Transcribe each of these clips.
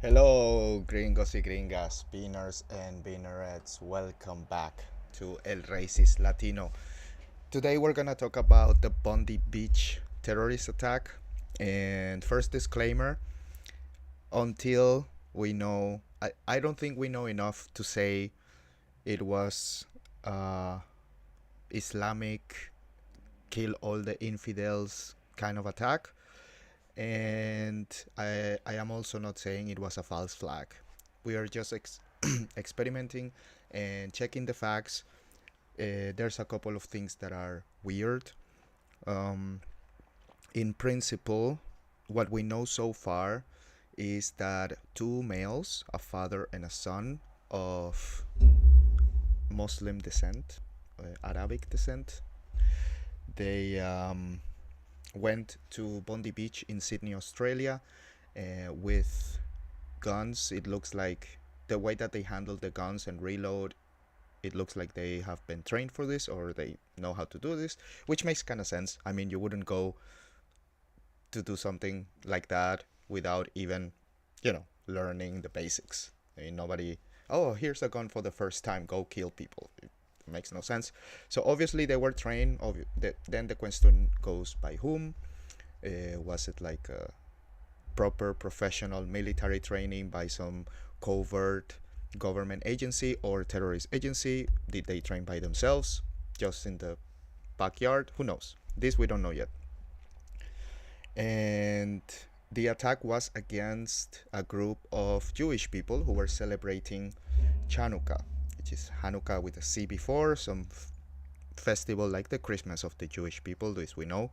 Hello, gringos y gringas, beaners and beanerettes. Welcome back to El Racist Latino. Today we're gonna talk about the Bondi Beach terrorist attack. And first disclaimer: until we know, I don't think we know enough to say it was uh, Islamic kill all the infidels kind of attack. And I am also not saying it was a false flag. We are just experimenting and checking the facts. There's a couple of things that are weird. Um, in principle, what we know so far is that two males, a father and a son of Muslim descent, Arabic descent, they went to Bondi Beach in Sydney, Australia, with guns. It looks like the way that they handle the guns and reload, it looks like they have been trained for this or they know how to do this, which makes kind of sense. I mean, you wouldn't go to do something like that without even, learning the basics. I mean, nobody, oh, here's a gun for the first time, go kill people. It makes no sense. So obviously they were trained. Then the question goes, by whom? Was it like a proper professional military training by some covert government agency or terrorist agency? Did they train by themselves, just in the backyard? Who knows? This we don't know yet. And the attack was against a group of Jewish people who were celebrating Chanukah, which is Hanukkah with a C before, some festival like the Christmas of the Jewish people, this we know.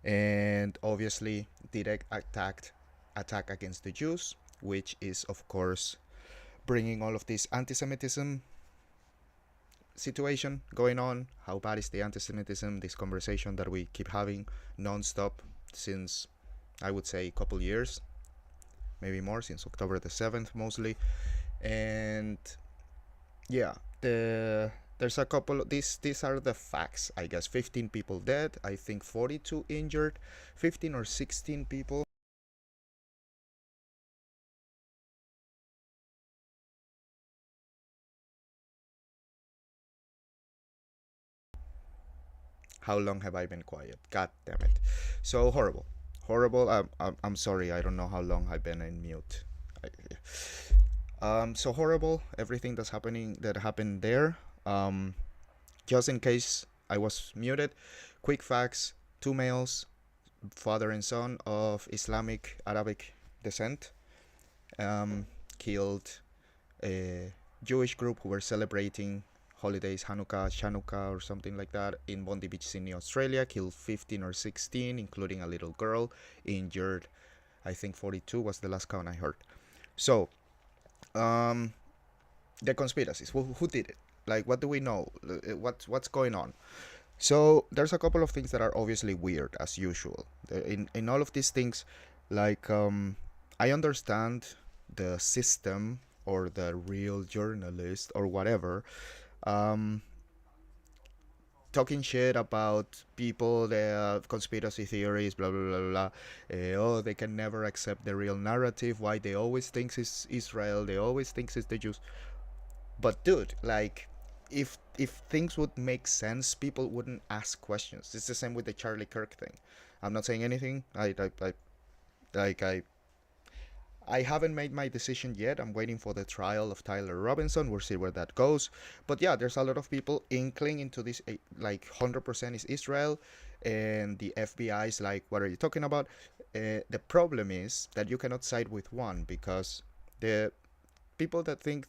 And obviously direct attack against the Jews, which is of course bringing all of this anti-Semitism situation going on. How bad is the anti-Semitism? This conversation that we keep having non-stop since, I would say, a couple years, maybe more, since October the 7th mostly. And yeah, there's a couple of these are the facts, I guess. 15 people dead, I think 42 injured, 15 or 16 people. How long have I been quiet? God damn it. So horrible. Horrible. I'm sorry. I don't know how long I've been in mute. So horrible. Everything that happened there. Just in case I was muted, quick facts: two males, father and son of Islamic Arabic descent, killed a Jewish group who were celebrating holidays, Hanukkah, Chanukah, or something like that, in Bondi Beach, Sydney, Australia. Killed 15 or 16, including a little girl. Injured, I think 42 was the last count I heard. So, um, the conspiracies. Who did it? Like, what do we know? What's going on? So there's a couple of things that are obviously weird, as usual. In all of these things, like, I understand the system or the real journalist or whatever, um, talking shit about people, the conspiracy theories, blah blah blah blah. Oh, they can never accept the real narrative. Why they always think it's Israel? They always think it's the Jews. But dude, like, if things would make sense, people wouldn't ask questions. It's the same with the Charlie Kirk thing. I'm not saying anything. Like I haven't made my decision yet. I'm waiting for the trial of Tyler Robinson. We'll see where that goes. But yeah, there's a lot of people inkling into this, like 100% is Israel, and the FBI is like, what are you talking about? The problem is that you cannot side with one, because the people that think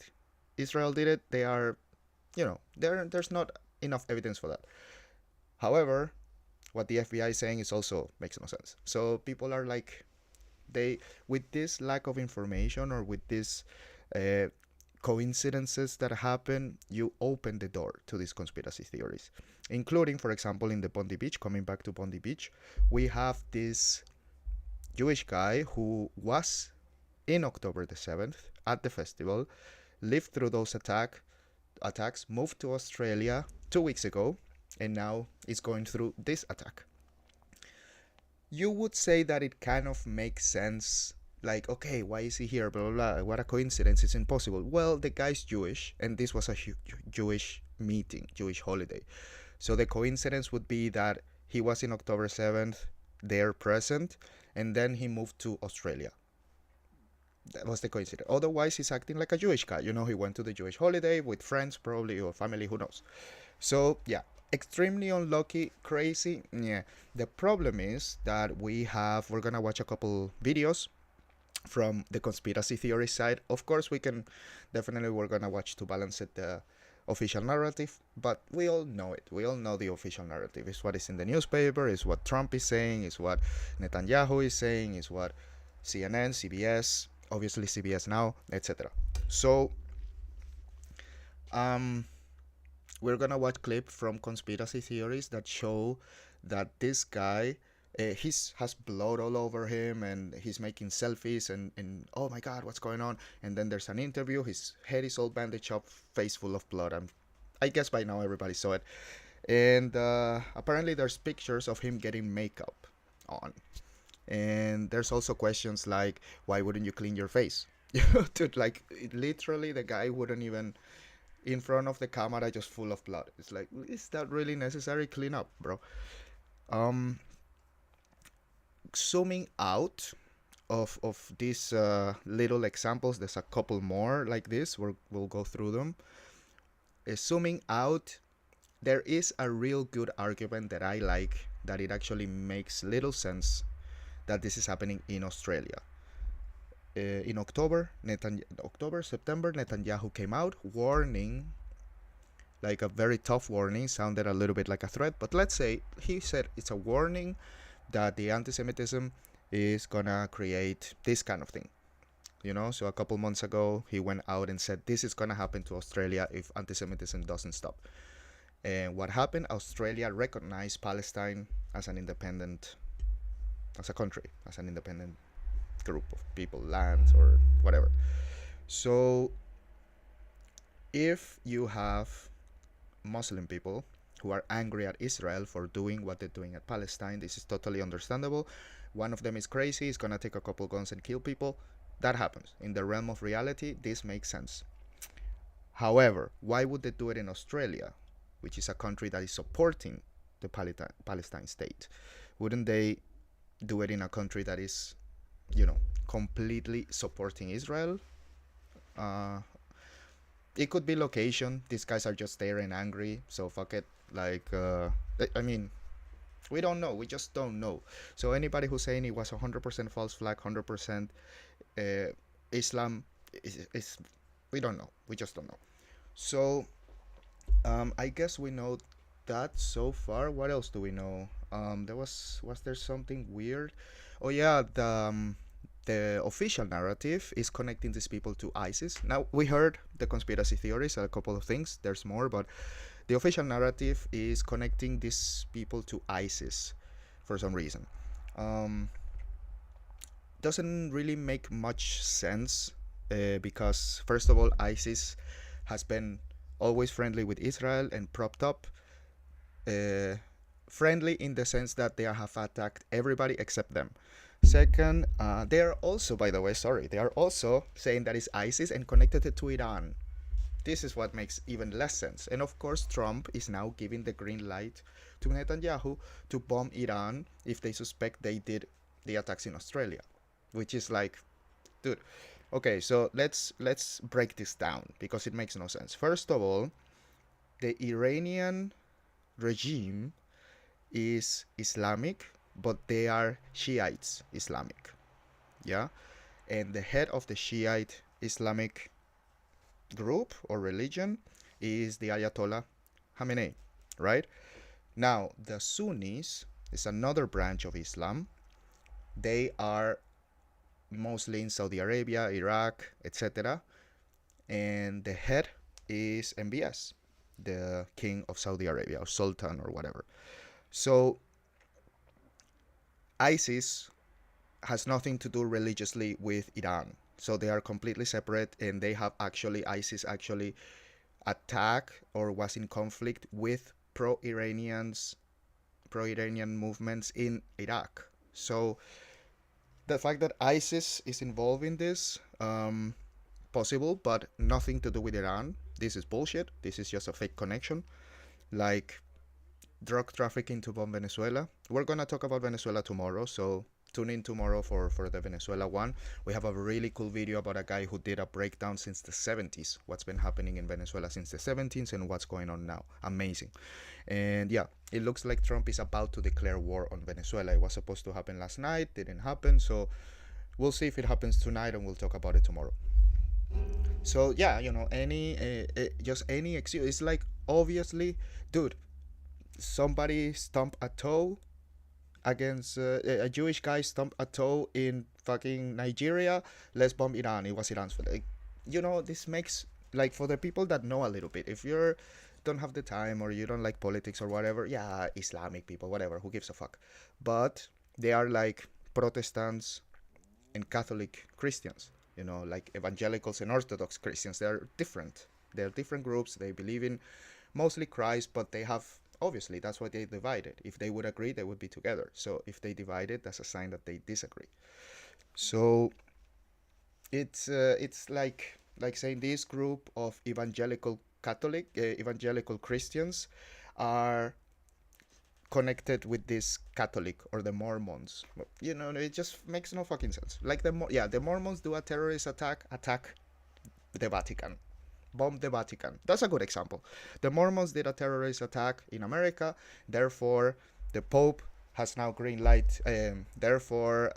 Israel did it, they are, there's not enough evidence for that. However, what the FBI is saying is also makes no sense. So people are like, they, with this lack of information or with this uh, coincidences that happen, you open the door to these conspiracy theories, including, for example, in the Bondi Beach. Coming back to Bondi Beach, we have this Jewish guy who was in October the 7th at the festival, lived through those attacks, moved to Australia 2 weeks ago, and now is going through this attack. You would say that it kind of makes sense. like, okay, why is he here? Blah, blah, blah. What a coincidence. It's impossible. Well, the guy's Jewish, and this was a Jewish meeting, Jewish holiday. So the coincidence would be that he was in October 7th, there present, and then he moved to Australia. That was the coincidence. Otherwise, he's acting like a Jewish guy. You know, he went to the Jewish holiday with friends, probably, or family, who knows. So, yeah, extremely unlucky, crazy. Yeah. The problem is that we're gonna watch a couple videos from the conspiracy theory side. Of course, we're gonna watch to balance it the official narrative, but we all know it. We all know the official narrative. It's what is in the newspaper, it's what Trump is saying, it's what Netanyahu is saying, it's what CNN, CBS, obviously CBS now, etc. So, um, we're gonna watch clip from conspiracy theories that show that this guy he's has blood all over him and he's making selfies and oh my god, what's going on? And then there's an interview, his head is all bandaged up, face full of blood. I guess by now everybody saw it. And apparently there's pictures of him getting makeup on. And there's also questions like, why wouldn't you clean your face? Dude, like literally the guy wouldn't even in front of the camera, just full of blood. It's like, is that really necessary? Clean up, bro. Um, Zooming out of these little examples, there's a couple more like this. We'll go through them. Zooming out, there is a real good argument that I like, that it actually makes little sense that this is happening in Australia. In September, Netanyahu came out warning, like a very tough warning, sounded a little bit like a threat, but let's say he said it's a warning that the anti-Semitism is gonna create this kind of thing. You know, so a couple months ago, he went out and said this is gonna happen to Australia if anti-Semitism doesn't stop. And what happened? Australia recognized Palestine as an independent, as a country, as an independent group of people, lands, or whatever. So if you have Muslim people who are angry at Israel for doing what they're doing at Palestine, this is totally understandable. One of them is crazy, he's gonna take a couple guns and kill people. That happens. In the realm of reality, this makes sense. However, why would they do it in Australia, which is a country that is supporting the Palestine state? Wouldn't they do it in a country that is, completely supporting Israel? It could be location. These guys are just there and angry, so fuck it. Like, I mean, we don't know. We just don't know. So anybody who's saying it was 100% false flag, 100% Islam, is we don't know. We just don't know. So, I guess we know that so far. What else do we know? Was there something weird? Oh yeah, the official narrative is connecting these people to ISIS. Now, we heard the conspiracy theories, a couple of things, there's more, but the official narrative is connecting these people to ISIS for some reason. Doesn't really make much sense because, first of all, ISIS has been always friendly with Israel and propped up. Friendly in the sense that they have attacked everybody except them. Second, they are also, by the way, they are also saying that it's ISIS and connected it to Iran. This is what makes even less sense. And of course, Trump is now giving the green light to Netanyahu to bomb Iran if they suspect they did the attacks in Australia, which is like, dude. Okay, so let's break this down because it makes no sense. First of all, the Iranian regime is Islamic, but they are Shiites Islamic, yeah, and the head of the Shiite Islamic group or religion is the Ayatollah Khamenei, right? Now the Sunnis is another branch of Islam. They are mostly in Saudi Arabia, Iraq, etc., and the head is MBS, the king of Saudi Arabia, or sultan or whatever. So ISIS has nothing to do religiously with Iran. So they are completely separate, and they have ISIS actually attacked or was in conflict with pro-Iranian movements in Iraq. So The fact that ISIS is involved in this, possible, but nothing to do with Iran. This is bullshit. This is just a fake connection. Like drug trafficking to bomb Venezuela. We're gonna talk about Venezuela tomorrow, so tune in tomorrow for the Venezuela one. We have a really cool video about a guy who did a breakdown since the 70s, what's been happening in Venezuela since the 70s and what's going on now. Amazing. And yeah, it looks like Trump is about to declare war on Venezuela. It was supposed to happen last night, didn't happen, so we'll see if it happens tonight and we'll talk about it tomorrow. So yeah, just any excuse. It's like, obviously, dude, somebody stump a toe against a Jewish guy stump a toe in fucking Nigeria. Let's bomb Iran. It was Iran's fault. Like, this makes, like, for the people that know a little bit, if you don't have the time or you don't like politics or whatever, yeah, Islamic people, whatever, who gives a fuck. But they are like Protestants and Catholic Christians, like evangelicals and Orthodox Christians. They're different. They're different groups. They believe in mostly Christ, but they have, obviously, that's why they divided. If they would agree, they would be together. So if they divided, that's a sign that they disagree. So it's like saying this group of evangelical Christians are connected with this Catholic or the Mormons. It just makes no fucking sense. Like the Mormons do a terrorist attack the Vatican. Bomb the Vatican. That's a good example. The Mormons did a terrorist attack in America. Therefore, the Pope has now green light. Therefore,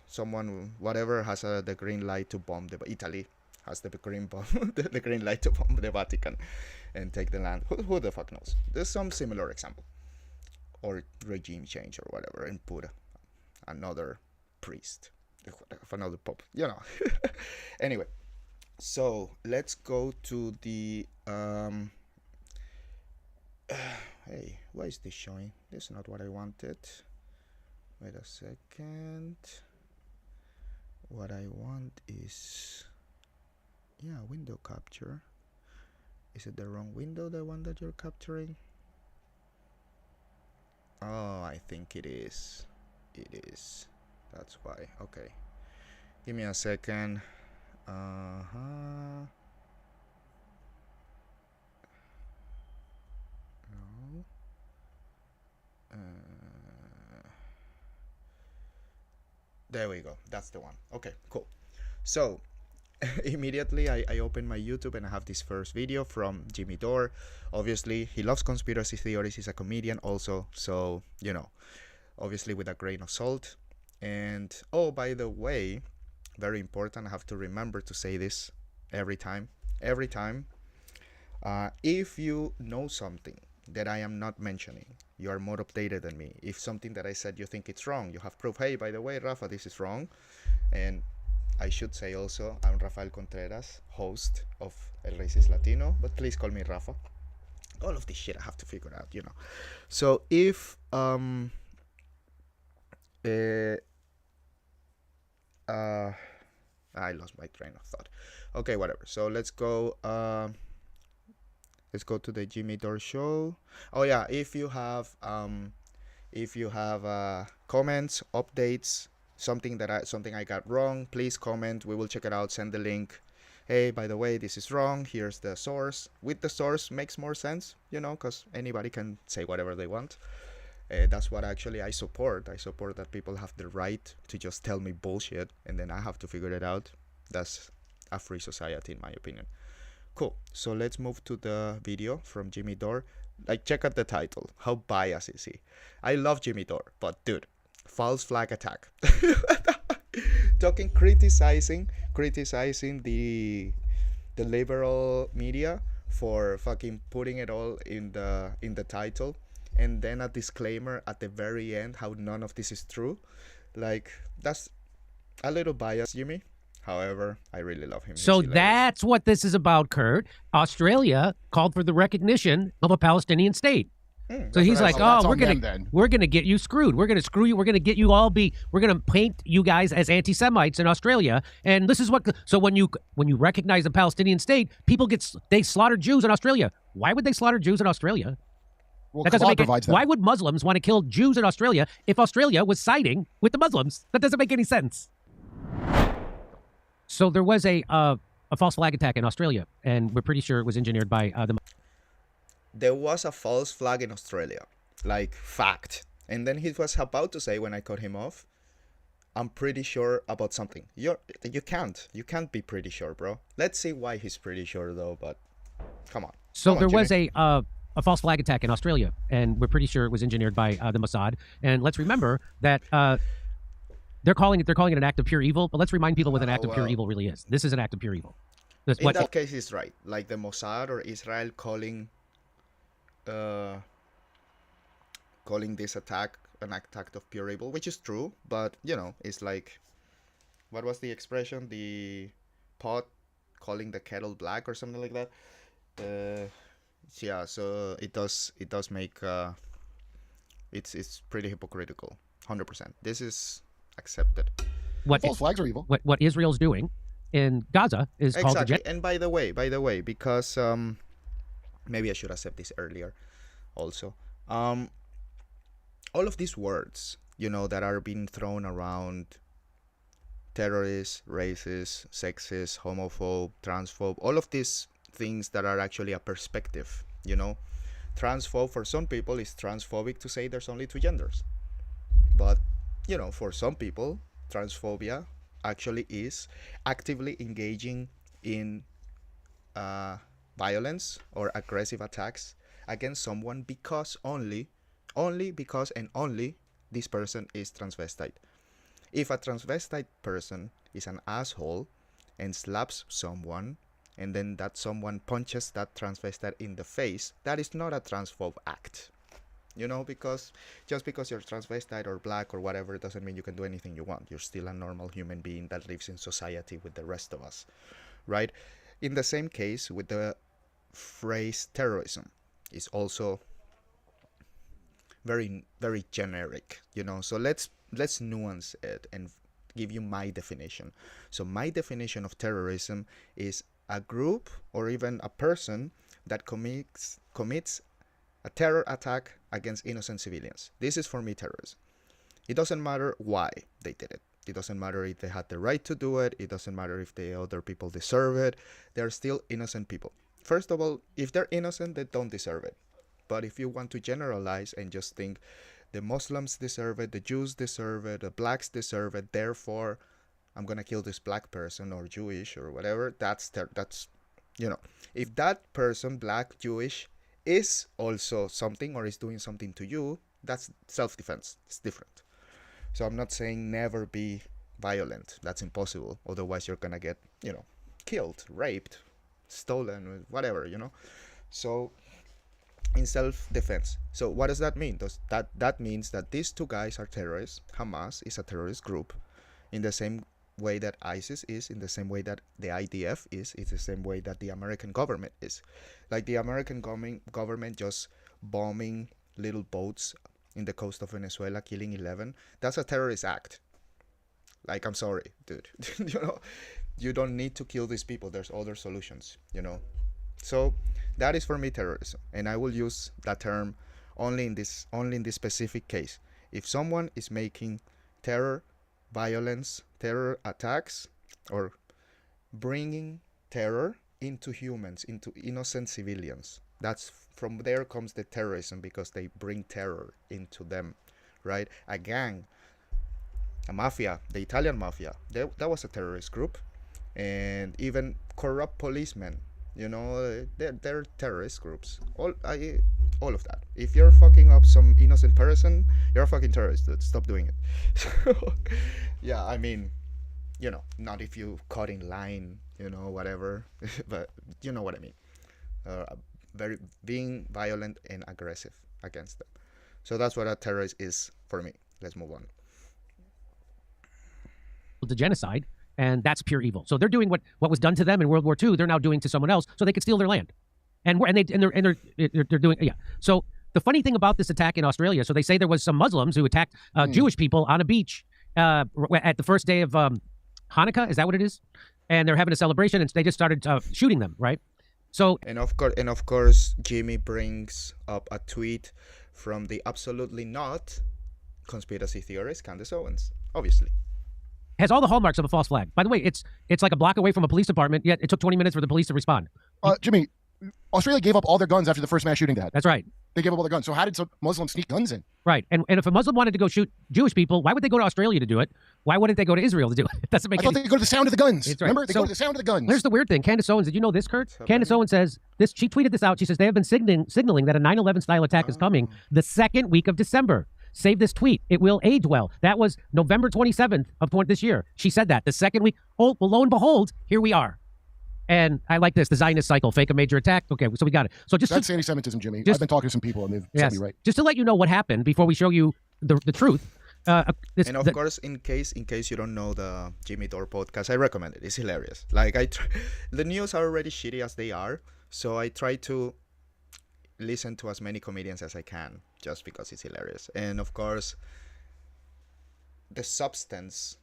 someone, whatever, has the green light to bomb Italy has the green light to bomb the Vatican and take the land. Who the fuck knows? There's some similar example. Or regime change or whatever, and put another priest of another pope. Anyway. So let's go to the hey, why is this showing? This is not what I wanted. Wait a second. What I want is, window capture. Is it the wrong window, the one that you're capturing? Oh, I think it is. It is. That's why. Okay. Give me a second. No. There we go. That's the one. Okay, cool. So immediately I open my YouTube and I have this first video from Jimmy Dore. Obviously, he loves conspiracy theories. He's a comedian also. So, obviously with a grain of salt. And, oh, by the way, very important, I have to remember to say this every time. If you know something that I am not mentioning, you are more updated than me. If something that I said you think it's wrong, you have proof. Hey, by the way, Rafa, this is wrong. And I should say also, I'm Rafael Contreras, host of El Racist Latino, but please call me Rafa. All of this shit I have to figure out, So if I lost my train of thought. Okay, whatever. So let's go to the Jimmy Dore show. Oh yeah, if you have comments, updates, something I got wrong, please comment. We will check it out. Send the link. Hey, by the way, this is wrong. Here's the source. With the source makes more sense, because anybody can say whatever they want. That's what actually I support. I support that people have the right to just tell me bullshit and then I have to figure it out. That's a free society, in my opinion. Cool. So let's move to the video from Jimmy Dore. Like, check out the title. How biased is he? I love Jimmy Dore, but dude, false flag attack. Criticizing the liberal media for fucking putting it all in the title. And then a disclaimer at the very end how none of this is true. Like, that's a little biased, Jimmy. However, I really love him. So that's what this is about, Kurt. Australia called for the recognition of a Palestinian state. So he's like, oh, we're gonna get you screwed. We're gonna screw you. We're gonna get you all we're gonna paint you guys as anti-Semites in Australia. And this is so when you recognize a Palestinian state, they slaughter Jews in Australia. Why would they slaughter Jews in Australia? Well, that doesn't make it. Why would Muslims want to kill Jews in Australia if Australia was siding with the Muslims? That doesn't make any sense. So there was a false flag attack in Australia, and we're pretty sure it was engineered by the. There was a false flag in Australia, like fact. And then he was about to say when I cut him off, I'm pretty sure about something. You can't be pretty sure, bro. Let's see why he's pretty sure though. But come on. So Come there on, was Jimmy. a false flag attack in Australia, and we're pretty sure it was engineered by the Mossad. And let's remember that they're calling it an act of pure evil. But let's remind people what an act of pure evil really is. This is an act of pure evil. In that case, he's right. Like the Mossad or Israel calling this attack an attack of pure evil, which is true. But you know, it's like, what was the expression? The pot calling the kettle black or something like that. Yeah, so it does make it's pretty hypocritical. 100%. This is accepted. False flags are evil. What Israel's doing in Gaza is called exactly. And by the way, because maybe I should have said this earlier, also. All of these words, you know, that are being thrown around: terrorist, racist, sexist, homophobe, transphobe, all of these things that are actually a perspective, you know. Transphobe, for some people, is transphobic to say there's only two genders. But, you know, for some people, transphobia actually is actively engaging in violence or aggressive attacks against someone because only because and only this person is transvestite. If a transvestite person is an asshole and slaps someone, and then that someone punches that transvestite in the face, that is not a transphobe act. You know, because just because you're transvestite or black or whatever doesn't mean you can do anything you want. You're still a normal human being that lives in society with the rest of us, right? In the same case with the phrase terrorism, is also very, very generic, you know. So let's nuance it and give you my definition. So my definition of terrorism is a group or even a person that commits a terror attack against innocent civilians. This is for me terrorism. It doesn't matter why they did it. It doesn't matter if they had the right to do it. It doesn't matter if the other people deserve it. They're still innocent people. First of all, if they're innocent, they don't deserve it. But if you want to generalize and just think the Muslims deserve it, the Jews deserve it, the blacks deserve it, therefore I'm gonna kill this black person or Jewish or whatever, that's you know, if that person, black, Jewish, is also something or is doing something to you, that's self-defense. It's different. So I'm not saying never be violent. That's impossible. Otherwise you're gonna get, you know, killed, raped, stolen, whatever, you know. So in self-defense. So what does that mean? That means that these two guys are terrorists. Hamas is a terrorist group in the same way that ISIS is, in the same way that the IDF is, it's the same way that the American government is. Like the American government just bombing little boats in the coast of Venezuela, killing 11. That's a terrorist act. Like, I'm sorry, dude. You know, you don't need to kill these people. There's other solutions, you know. So that is for me terrorism, and I will use that term only in this specific case. If someone is making terror, violence, terror attacks, or bringing terror into humans, into innocent civilians, that's from there comes the terrorism, because they bring terror into them, right? A gang, a mafia, the Italian mafia, that was a terrorist group. And even corrupt policemen, you know, they're terrorist groups. All of that. If you're fucking up some innocent person, you're a fucking terrorist, dude. Stop doing it. So, yeah, I mean, you know, not if you caught in line, you know, whatever, but you know what I mean. Very being violent and aggressive against them. So that's what a terrorist is for me. Let's move on. The genocide, and that's pure evil. So they're doing what was done to them in World War II. They're now doing to someone else, so they could steal their land, and they're doing So the funny thing about this attack in Australia, so they say there was some Muslims who attacked Jewish people on a beach at the first day of Hanukkah. Is that what it is? And they're having a celebration, and they just started shooting them, right? So and of course, Jimmy brings up a tweet from the absolutely not conspiracy theorist Candace Owens, obviously. has all the hallmarks of a false flag. By the way, it's like a block away from a police department, yet it took 20 minutes for the police to respond. Jimmy, Australia gave up all their guns after the first mass shooting they had. That's right. They gave up all their guns. So how did some Muslims sneak guns in? Right. And if a Muslim wanted to go shoot Jewish people, why would they go to Australia to do it? Why wouldn't they go to Israel to do it? It doesn't make I thought they could go to the sound of the guns. That's right. Remember? They go to the sound of the guns. Here's the weird thing. Candace Owens, did you know this, Kurt? Candace Owens says this. She tweeted this out. She says they have been signaling that a 9/11 style attack is coming the second week of December. Save this tweet. It will age well. That was November 27th of this year. She said that the second week. Oh, well, lo and behold, here we are. And I like this, the Zionist cycle, fake a major attack. Okay, so we got it. So that's anti-Semitism, Jimmy. I've been talking to some people, and they've said me right. Just to let you know what happened before we show you the truth. And of course, in case you don't know the Jimmy Dore podcast, I recommend it. It's hilarious. Like the news are already shitty as they are, so I try to listen to as many comedians as I can, just because it's hilarious. And of course, the substance,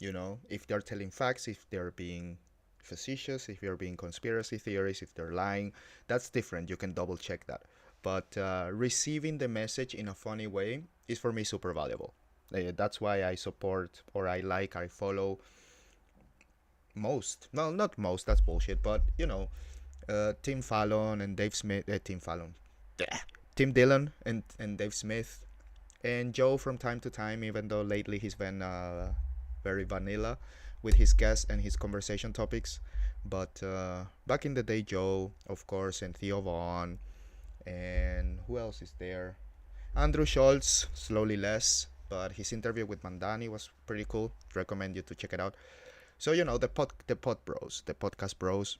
if they're telling facts, if they're being facetious, if you're being conspiracy theories, if they're lying, that's different. You can double check that. But receiving the message in a funny way is for me super valuable. That's why I support, or I follow most. No, not most. That's bullshit. But Tim Fallon and Dave Smith. Tim Dillon and Dave Smith, and Joe from time to time. Even though lately he's been very vanilla with his guests and his conversation topics. But back in the day, Joe, of course, and Theo Vaughn, and who else is there? Andrew Schultz, slowly less, but his interview with Mandani was pretty cool. Recommend you to check it out. So the podcast bros,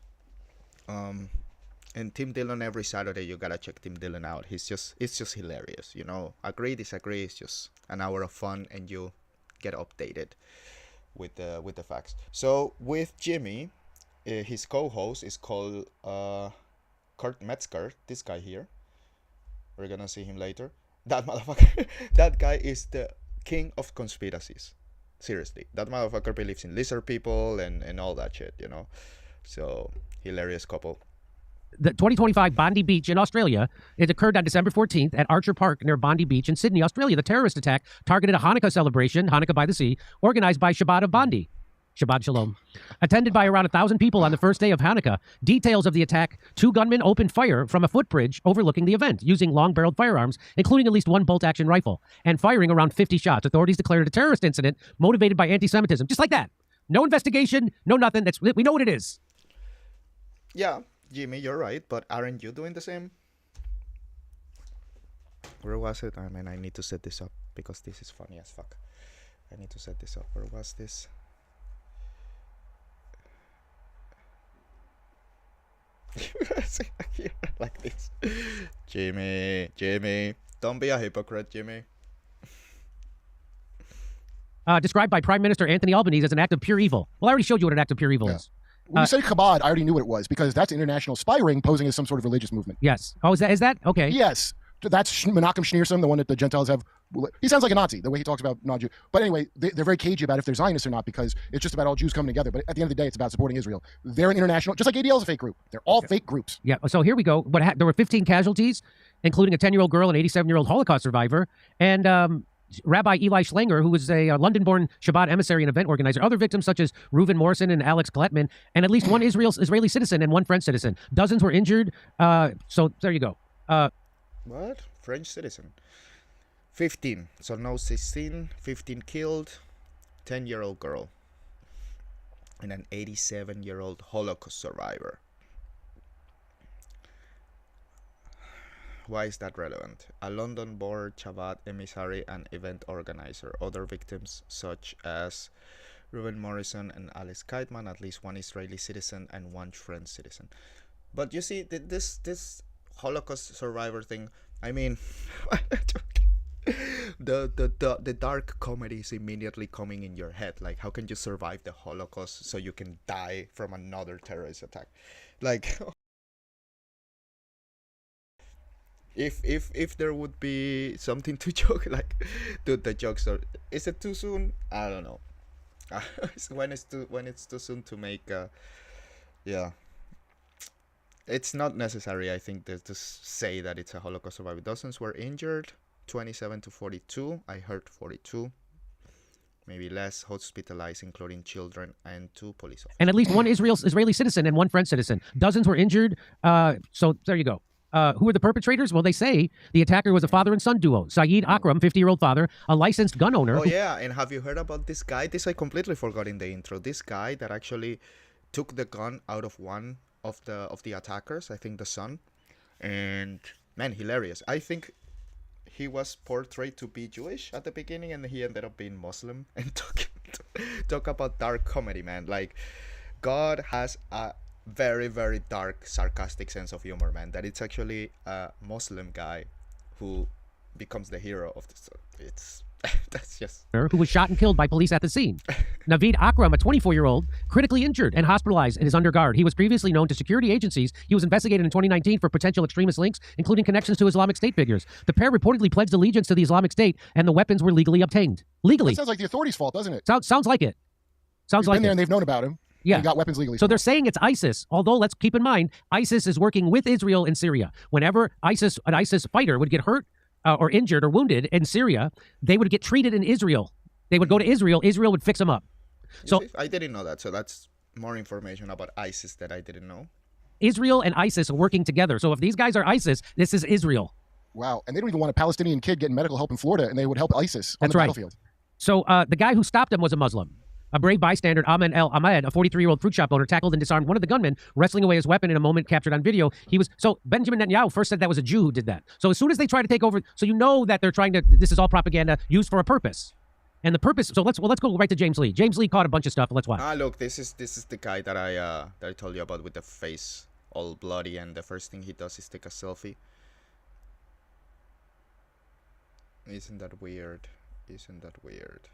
and Tim Dillon every Saturday. You gotta check Tim Dillon out. It's just hilarious. Agree, disagree. It's just an hour of fun, and you get updated with the facts. So with Jimmy, his co-host is called Kurt Metzger. This guy here, we're gonna see him later. That motherfucker, that guy is the king of conspiracies. Seriously, that motherfucker believes in lizard people and all that shit. So hilarious couple. The 2025 Bondi Beach in Australia, it occurred on December 14th at Archer Park near Bondi Beach in Sydney, Australia. The terrorist attack targeted a Hanukkah celebration, Hanukkah by the Sea, organized by Shabbat of Bondi. Shabbat Shalom. Attended by around 1,000 people on the first day of Hanukkah. Details of the attack: 2 gunmen opened fire from a footbridge overlooking the event using long-barreled firearms, including at least 1 bolt-action rifle, and firing around 50 shots. Authorities declared it a terrorist incident motivated by anti-Semitism. Just like that. No investigation, no nothing. We know what it is. Yeah. Jimmy, you're right, but aren't you doing the same? Where was it? I mean, I need to set this up because this is funny as fuck. I need to set this up. Where was this? Here, like this. Jimmy, don't be a hypocrite, Jimmy. Described by Prime Minister Anthony Albanese as an act of pure evil. Well, I already showed you what an act of pure evil is. When you said Chabad, I already knew what it was because that's international spy ring posing as some sort of religious movement. Yes. Oh, is that? Okay. Yes. That's Menachem Schneerson, the one that the Gentiles have. He sounds like a Nazi, the way he talks about non-Jew. But anyway, they're very cagey about if they're Zionists or not because it's just about all Jews coming together. But at the end of the day, it's about supporting Israel. They're an international, just like ADL is a fake group. They're all fake groups. Yeah. So here we go. There were 15 casualties, including a 10-year-old girl, an 87-year-old Holocaust survivor, and Rabbi Eli Schlanger, who was a London-born Shabbat emissary and event organizer. Other victims such as Reuven Morrison and Alex Gletman, and at least 1 Israeli citizen and 1 French citizen. Dozens were injured. So there you go. What? French citizen. 15. So no 16. 15 killed. 10-year-old girl. And an 87-year-old Holocaust survivor. Why is that relevant? A London-born Shabbat emissary and event organizer. Other victims such as Reuven Morrison and Alex Keitman, at least 1 Israeli citizen and 1 French citizen. But you see, this Holocaust survivor thing, I mean, the dark comedy is immediately coming in your head. Like, how can you survive the Holocaust so you can die from another terrorist attack? Like... If there would be something to joke, like, dude, the jokes are, is it too soon? I don't know. when it's too soon to make yeah, it's not necessary, I think, to say that it's a Holocaust survivor. Dozens were injured, 27 to 42. I heard 42. maybe less hospitalized, including children, and 2 police officers. And at least one Israeli citizen and one French citizen. Dozens were injured. So there you go. Who were the perpetrators? Well, they say the attacker was a father and son duo. Saeed Akram, 50-year-old father, a licensed gun owner. Oh, yeah. And have you heard about this guy? This I completely forgot in the intro. This guy that actually took the gun out of one of the attackers, I think the son. And, man, hilarious. I think he was portrayed to be Jewish at the beginning, and he ended up being Muslim. And talk about dark comedy, man. Like, God has a very, very dark, sarcastic sense of humor, man. That it's actually a Muslim guy who becomes the hero of the story. It's that's just who was shot and killed by police at the scene. Naveed Akram, a 24-year-old, critically injured and hospitalized and is under guard. He was previously known to security agencies. He was investigated in 2019 for potential extremist links, including connections to Islamic State figures. The pair reportedly pledged allegiance to the Islamic State, and the weapons were legally obtained. Legally. That sounds like the authorities' fault, doesn't it? Sounds like it. Sounds like been there it. and they've known about him. Yeah. He got weapons legally. So they're saying it's ISIS, although let's keep in mind, ISIS is working with Israel in Syria. Whenever an ISIS fighter would get hurt or injured or wounded in Syria, they would get treated in Israel. They would go to Israel. Israel would fix them up. So I didn't know that. So that's more information about ISIS that I didn't know. Israel and ISIS are working together. So if these guys are ISIS, this is Israel. Wow. And they don't even want a Palestinian kid getting medical help in Florida, and they would help ISIS on the battlefield. So the guy who stopped him was a Muslim. A brave bystander, Ahmed El Ahmed, a 43-year-old fruit shop owner, tackled and disarmed one of the gunmen, wrestling away his weapon in a moment captured on video. So Benjamin Netanyahu first said that was a Jew who did that. So as soon as they try to take over, so you know that they're trying to, this is all propaganda used for a purpose. And the purpose, so let's go right to James Lee. James Lee caught a bunch of stuff. Let's watch. Look, this is the guy that I told you about with the face all bloody, and the first thing he does is take a selfie. Isn't that weird? Isn't that weird?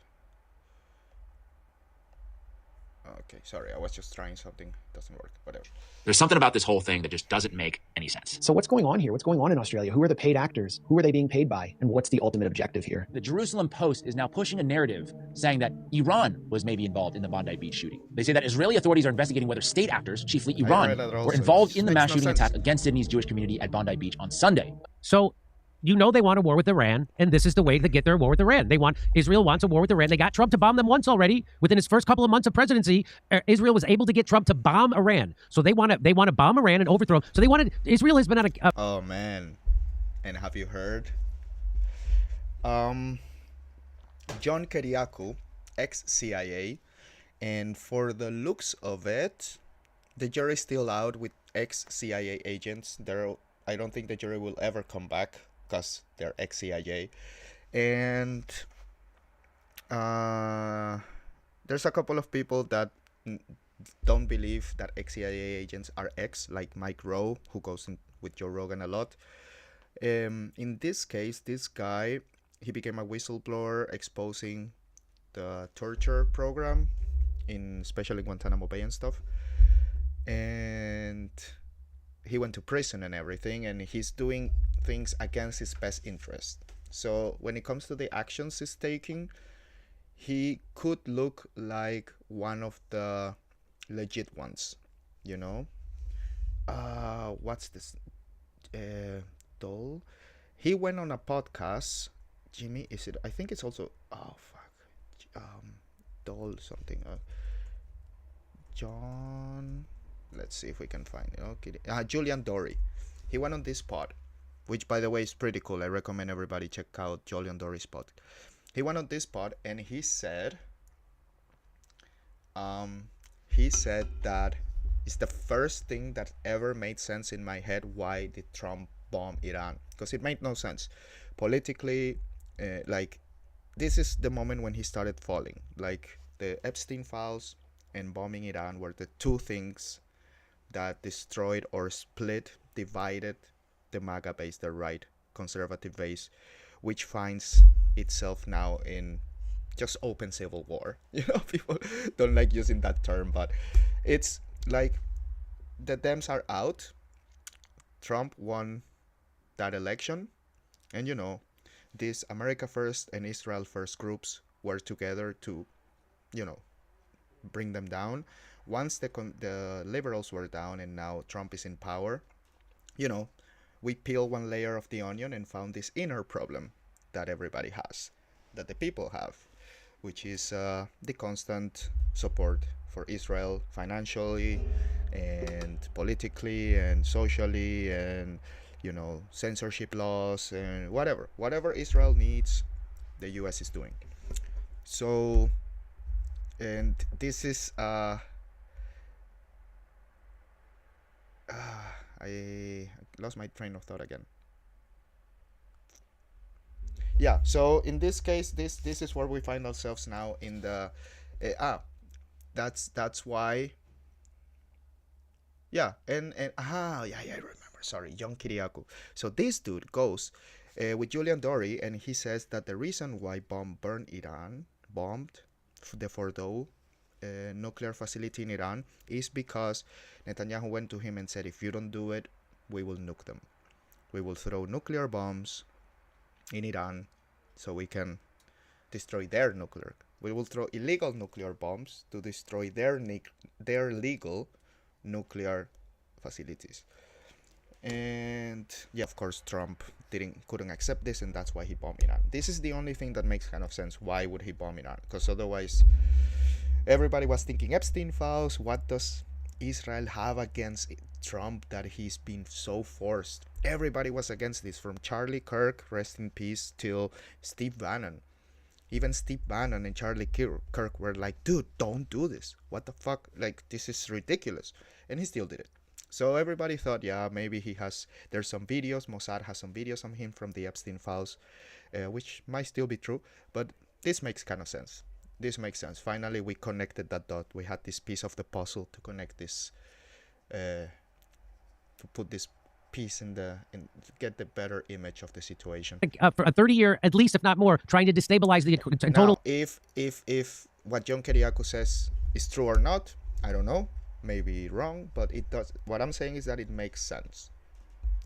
Okay, sorry, I was just trying something. Doesn't work, whatever. There's something about this whole thing that just doesn't make any sense. So what's going on here? What's going on in Australia? Who are the paid actors? Who are they being paid by? And what's the ultimate objective here? The Jerusalem Post is now pushing a narrative saying that Iran was maybe involved in the Bondi Beach shooting. They say that Israeli authorities are investigating whether state actors, chiefly Iran, were involved in the mass shooting attack against Sydney's Jewish community at Bondi Beach on Sunday. So you know they want a war with Iran, and this is the way to get their war with Iran. Israel wants a war with Iran. They got Trump to bomb them once already. Within his first couple of months of presidency, Israel was able to get Trump to bomb Iran. So they want to bomb Iran and overthrow. So Israel has been on a oh man, and have you heard? John Kiriakou, ex-CIA, and for the looks of it, the jury's still out with ex-CIA agents. I don't think the jury will ever come back, because they're ex-CIA. And there's a couple of people that don't believe that ex-CIA agents are like Mike Rowe, who goes in with Joe Rogan a lot. In this case, this guy, he became a whistleblower exposing the torture program, especially Guantanamo Bay and stuff. And he went to prison and everything, and he's doing things against his best interest. So when it comes to the actions he's taking, he could look like one of the legit ones, you know? What's this? Dole? He went on a podcast. Jimmy, is it? I think it's also, oh fuck. Dole something. John... Let's see if we can find it. Okay. Julian Dory. He went on this pod, which, by the way, is pretty cool. I recommend everybody check out Julian Dory's pod. He went on this pod and he said that it's the first thing that ever made sense in my head. Why did Trump bomb Iran? Because it made no sense politically. Like, this is the moment when he started falling. Like, the Epstein files and bombing Iran were the two things that destroyed or divided the MAGA base, the right conservative base, which finds itself now in just open civil war. You know, people don't like using that term, but it's like the Dems are out. Trump won that election, and you know, these America First and Israel First groups were together to, you know, bring them down. Once the liberals were down and now Trump is in power, you know, we peel one layer of the onion and found this inner problem that everybody has, that the people have, which is the constant support for Israel financially and politically and socially, and censorship laws and whatever Israel needs, the US is doing. So, and this is I lost my train of thought again. Yeah, so in this case, this is where we find ourselves now in the that's why. Yeah, and yeah, I remember. Sorry, John Kiriakou. So this dude goes with Julian Dory, and he says that the reason why Iran bombed the Fordow nuclear facility in Iran is because Netanyahu went to him and said, if you don't do it, we will nuke them. We will throw nuclear bombs in Iran so we can destroy their nuclear. We will throw illegal nuclear bombs to destroy their legal nuclear facilities. And yeah, of course, Trump couldn't accept this, and that's why he bombed Iran. This is the only thing that makes kind of sense. Why would he bomb Iran? Because otherwise, everybody was thinking Epstein files. What does Israel have against Trump that he's been so forced? Everybody was against this, from Charlie Kirk, rest in peace, till Steve Bannon. Even Steve Bannon and Charlie Kirk were like, dude, don't do this. What the fuck? Like, this is ridiculous. And he still did it. So everybody thought, yeah, maybe there's some videos, Mossad has some videos on him from the Epstein files, which might still be true, but this makes kind of sense. This makes sense. Finally, we connected that dot. We had this piece of the puzzle to connect this, to put this piece and get the better image of the situation. For a 30-year, at least, if not more, trying to destabilize the total. Now, if what John Kiriakou says is true or not, I don't know. Maybe wrong, but it does. What I'm saying is that it makes sense.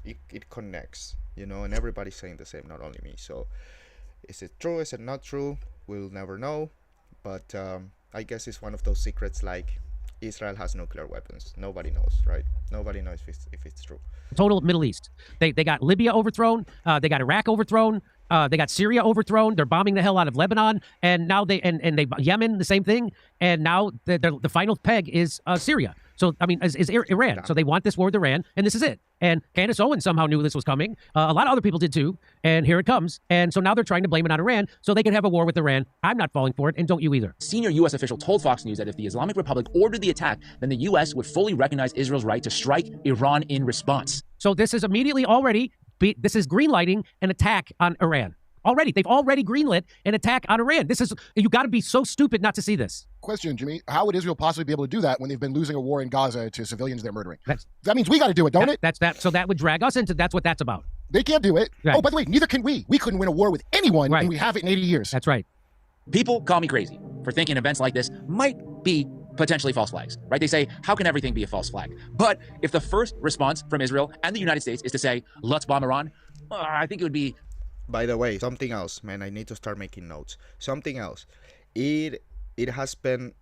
It connects, and everybody's saying the same, not only me. So, is it true? Is it not true? We'll never know. But I guess it's one of those secrets, like Israel has nuclear weapons. Nobody knows, right? Nobody knows if it's true. Total Middle East. They got Libya overthrown. They got Iraq overthrown. They got Syria overthrown. They're bombing the hell out of Lebanon, and now they Yemen, the same thing. And now the final peg is Syria. So I mean, is Iran. So they want this war with Iran, and this is it. And Candace Owens somehow knew this was coming. A lot of other people did too. And here it comes. And so now they're trying to blame it on Iran so they can have a war with Iran. I'm not falling for it, and don't you either. Senior U.S. official told Fox News that if the Islamic Republic ordered the attack, then the U.S. would fully recognize Israel's right to strike Iran in response. So this is immediately already, this is greenlighting an attack on Iran. Already, they've already greenlit an attack on Iran. You got to be so stupid not to see this. Question, Jimmy, how would Israel possibly be able to do that when they've been losing a war in Gaza to civilians they're murdering? That means we got to do it, don't it? So that would drag us into, that's what that's about. They can't do it. Right. Oh, by the way, neither can we. We couldn't win a war with anyone, and we haven't in 80 years. That's right. People call me crazy for thinking events like this might be potentially false flags, right? They say, how can everything be a false flag? But if the first response from Israel and the United States is to say, let's bomb Iran, I think it would be... By the way, something else, man, I need to start making notes. Something else. It has been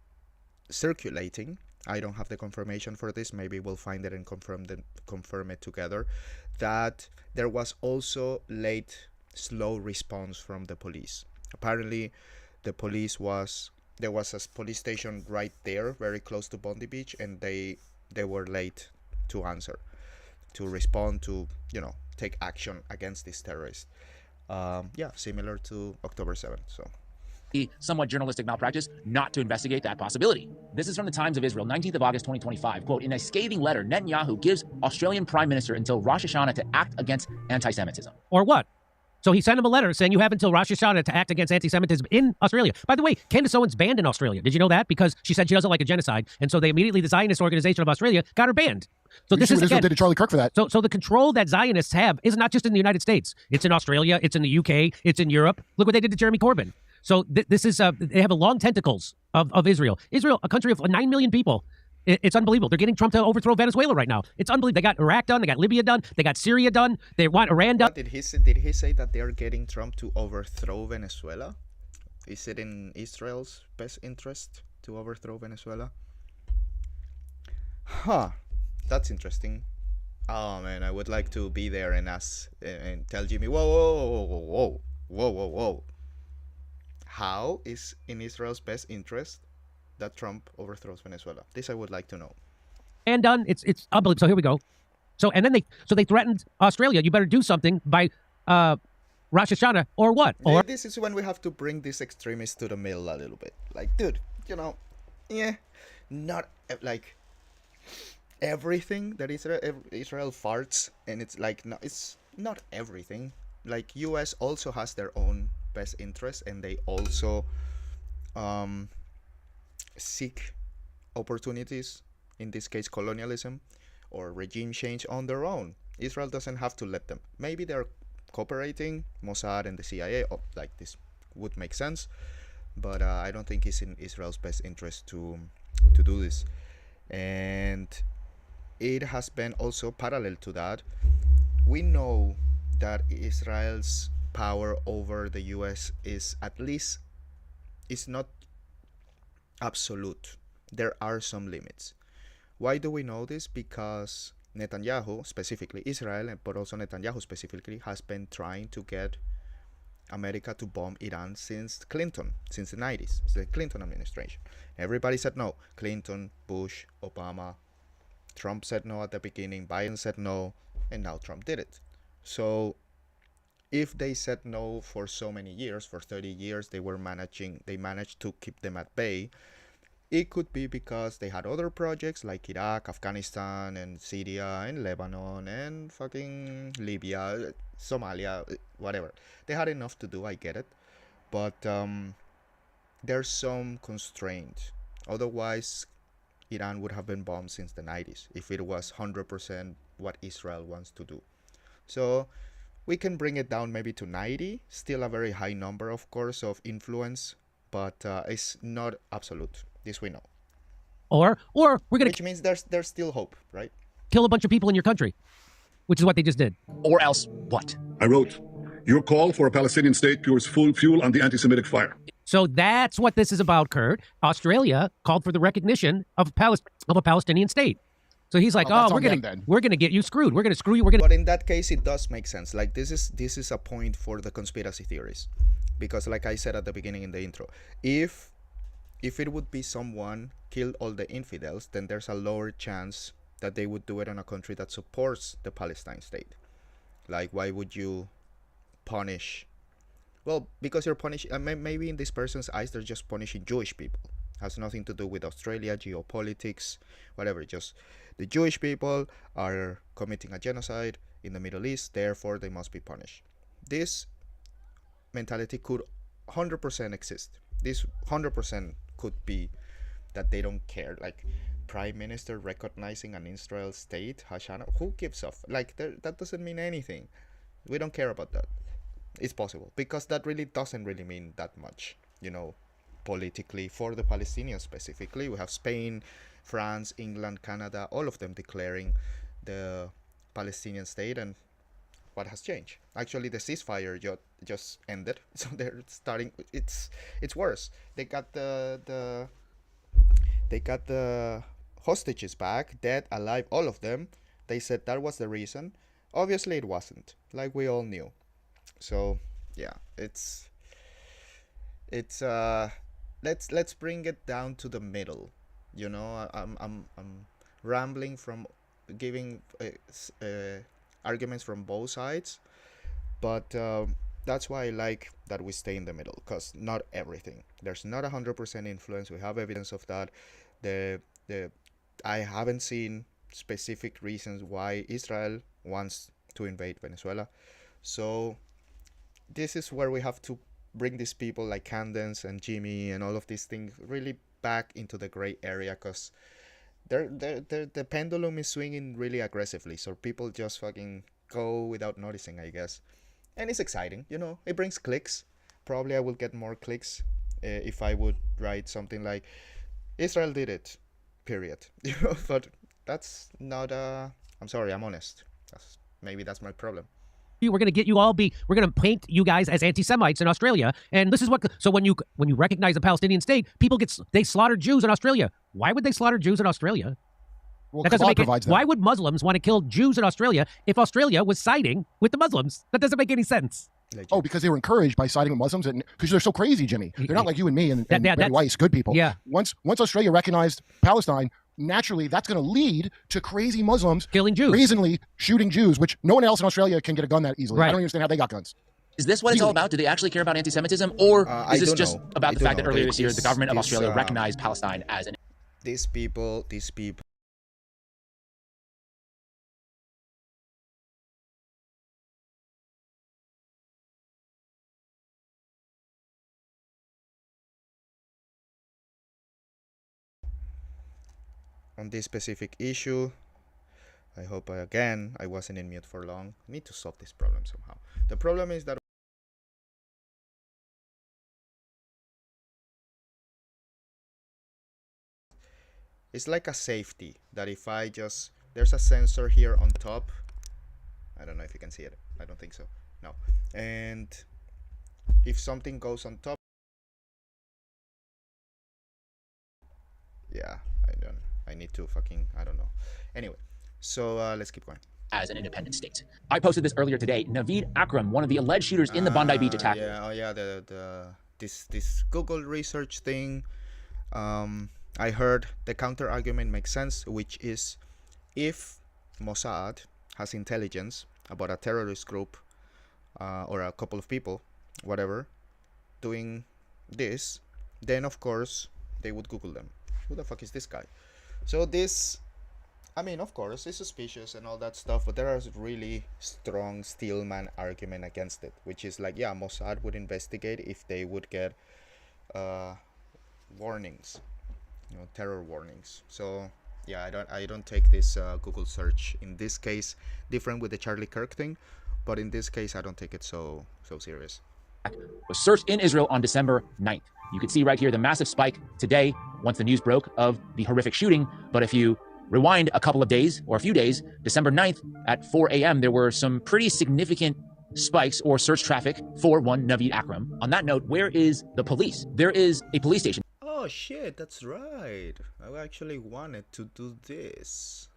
circulating. I don't have the confirmation for this. Maybe we'll find it and confirm it together. That there was also late, slow response from the police. Apparently, there was a police station right there, very close to Bondi Beach, and they were late to answer, to respond, to take action against this terrorist. Similar to October 7th. So, somewhat journalistic malpractice not to investigate that possibility. This is from the Times of Israel, 19th of August, 2025. Quote, in a scathing letter, Netanyahu gives Australian Prime Minister until Rosh Hashanah to act against anti-Semitism. Or what? So he sent him a letter saying you have until Rosh Hashanah to act against anti-Semitism in Australia. By the way, Candace Owens banned in Australia. Did you know that? Because she said she doesn't like a genocide. And so they immediately, the Zionist Organization of Australia, got her banned. So this is, again, did to Charlie Kirk for that. So the control that Zionists have is not just in the United States. It's in Australia. It's in the UK. It's in Europe. Look what they did to Jeremy Corbyn. So this is, they have a long tentacles of Israel. Israel, a country of 9 million people. It's unbelievable. They're getting Trump to overthrow Venezuela right now. It's unbelievable. They got Iraq done. They got Libya done. They got Syria done. They want Iran done. Did he say that they're getting Trump to overthrow Venezuela? Is it in Israel's best interest to overthrow Venezuela? Huh. That's interesting. Oh man, I would like to be there and ask and tell Jimmy, whoa. how is in Israel's best interest that Trump overthrows Venezuela? This I would like to know. And done. It's unbelievable. So here we go. So and then they threatened Australia. You better do something by Rosh Hashanah or what? Or this is when we have to bring these extremists to the middle a little bit. Like, dude, not like everything that Israel farts, and it's like no, it's not everything. Like U.S. also has their own best interests, and they also seek opportunities. In this case, colonialism or regime change on their own. Israel doesn't have to let them. Maybe they're cooperating, Mossad and the CIA. Like this would make sense, but I don't think it's in Israel's best interest to do this. And it has been also parallel to that. We know that Israel's power over the US is at least, it's not absolute. There are some limits. Why do we know this? Because Netanyahu, specifically Israel, but also Netanyahu specifically, has been trying to get America to bomb Iran since Clinton, since the 90s, the Clinton administration. Everybody said no. Clinton, Bush, Obama, Trump said no at the beginning, Biden said no, and now Trump did it. So if they said no for so many years, for 30 years, they managed to keep them at bay. It could be because they had other projects like Iraq, Afghanistan, and Syria, and Lebanon, and fucking Libya, Somalia, whatever. They had enough to do, I get it. But there's some constraint. Otherwise, Iran would have been bombed since the 90s if it was 100% what Israel wants to do. So we can bring it down maybe to 90. Still a very high number, of course, of influence, but it's not absolute. This we know. Or we're gonna, which means there's still hope, right? Kill a bunch of people in your country, which is what they just did. Or else what? I wrote, your call for a Palestinian state pours full fuel on the anti-Semitic fire. So that's what this is about, Kurt. Australia called for the recognition of a Palestinian state. So he's like, we're gonna get you screwed. We're gonna screw you. But in that case, it does make sense. Like this is a point for the conspiracy theories, because like I said at the beginning in the intro, if it would be someone killed all the infidels, then there's a lower chance that they would do it in a country that supports the Palestine state. Like, why would you punish? Well, because you're punishing, maybe in this person's eyes, they're just punishing Jewish people. Has nothing to do with Australia, geopolitics, whatever. Just the Jewish people are committing a genocide in the Middle East, therefore they must be punished. This mentality could 100% exist. This 100% could be that they don't care. Like prime minister recognizing an Israel state, Hashanah, who gives off? Like that doesn't mean anything. We don't care about that. It's possible because that really doesn't really mean that much, politically for the Palestinians specifically. We have Spain, France, England, Canada, all of them declaring the Palestinian state. And what has changed? Actually, the ceasefire just ended, so they're starting. It's worse. They got the hostages back, dead, alive, all of them. They said that was the reason. Obviously, it wasn't. Like we all knew. So yeah, it's let's bring it down to the middle. I'm rambling from giving arguments from both sides, but that's why I like that we stay in the middle, because not everything. There's not 100% influence. We have evidence of that. I haven't seen specific reasons why Israel wants to invade Venezuela. So this is where we have to bring these people like Candence and Jimmy and all of these things really back into the gray area, because the pendulum is swinging really aggressively. So people just fucking go without noticing, I guess. And it's exciting, it brings clicks. Probably I will get more clicks if I would write something like Israel did it, period. But that's not I'm sorry, I'm honest. Maybe that's my problem. We're going to get you all we're going to paint you guys as anti-Semites in Australia. And this is so when you recognize a Palestinian state, people they slaughter Jews in Australia. Why would they slaughter Jews in Australia? Well, that doesn't make it. Why would Muslims want to kill Jews in Australia if Australia was siding with the Muslims? That doesn't make any sense. Legit. Oh, because they were encouraged by siding with Muslims, and because they're so crazy, Jimmy. They're not like you and me and Betty Weiss, good people. Yeah. Once Australia recognized Palestine, naturally that's going to lead to crazy Muslims killing Jews, brazenly shooting Jews, which no one else in Australia can get a gun that easily. Right. I don't understand how they got guns. Is this what it's all about? Do they actually care about anti-Semitism, or is this just about the fact that earlier this year the government of Australia recognized Palestine as an... These people. On this specific issue, I hope again I wasn't in mute for long. I need to solve this problem somehow. The problem is that it's like a safety that if I just, there's a sensor here on top. I don't know if you can see it. I don't think so. No. And if something goes on top, yeah, I need to fucking, I don't know. Anyway, so let's keep going. As an independent state. I posted this earlier today. Naveed Akram, one of the alleged shooters in the Bondi Beach attack. Yeah, oh yeah, this Google research thing. I heard the counter argument makes sense, which is if Mossad has intelligence about a terrorist group or a couple of people, whatever, doing this, then of course they would Google them. Who the fuck is this guy? So this, I mean, of course, it's suspicious and all that stuff, but there is really strong Steelman argument against it, which is like, yeah, Mossad would investigate if they would get warnings, you know, terror warnings. So yeah, I don't take this Google search in this case, different with the Charlie Kirk thing, but in this case I don't take it so serious. Was searched in Israel on December 9th. You can see right here the massive spike today once the news broke of the horrific shooting. But if you rewind a couple of days or a few days, December 9th at 4 a.m., there were some pretty significant spikes or search traffic for one Naveed Akram. On that note, where is the police? There is a police station. Oh shit, that's right. I actually wanted to do this.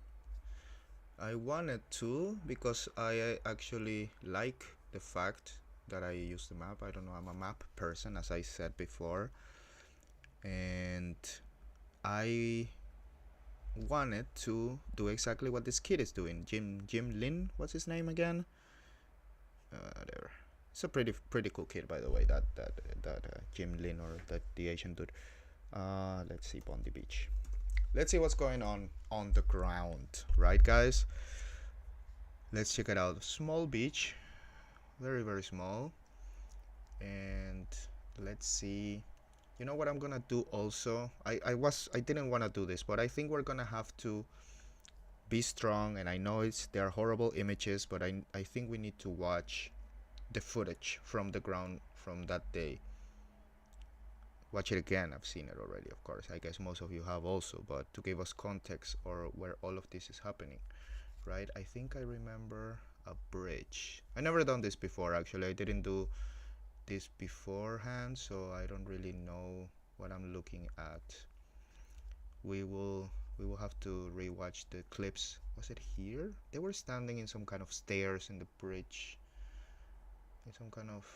I wanted to because I actually like the fact that I use the map. I don't know, I'm a map person, as I said before, and I wanted to do exactly what this kid is doing. Jim Lin, what's his name again? There. It's a pretty cool kid, by the way. That Jim Lin, or the Asian dude. Let's see, Bondi Beach. Let's see what's going on the ground, right, guys? Let's check it out. Small beach, very small, and let's see. You know what I'm gonna do also? I didn't want to do this, but I think we're gonna have to be strong, and I know there are horrible images, but I think we need to watch the footage from the ground from that day. Watch it again. I've seen it already, of course. I guess most of you have also, but to give us context or where all of this is happening, right? I think I remember a bridge. I never done this before, actually. I didn't do this beforehand, so I don't really know what I'm looking at. We will have to rewatch the clips. Was it here? They were standing in some kind of stairs in the bridge. In some kind of,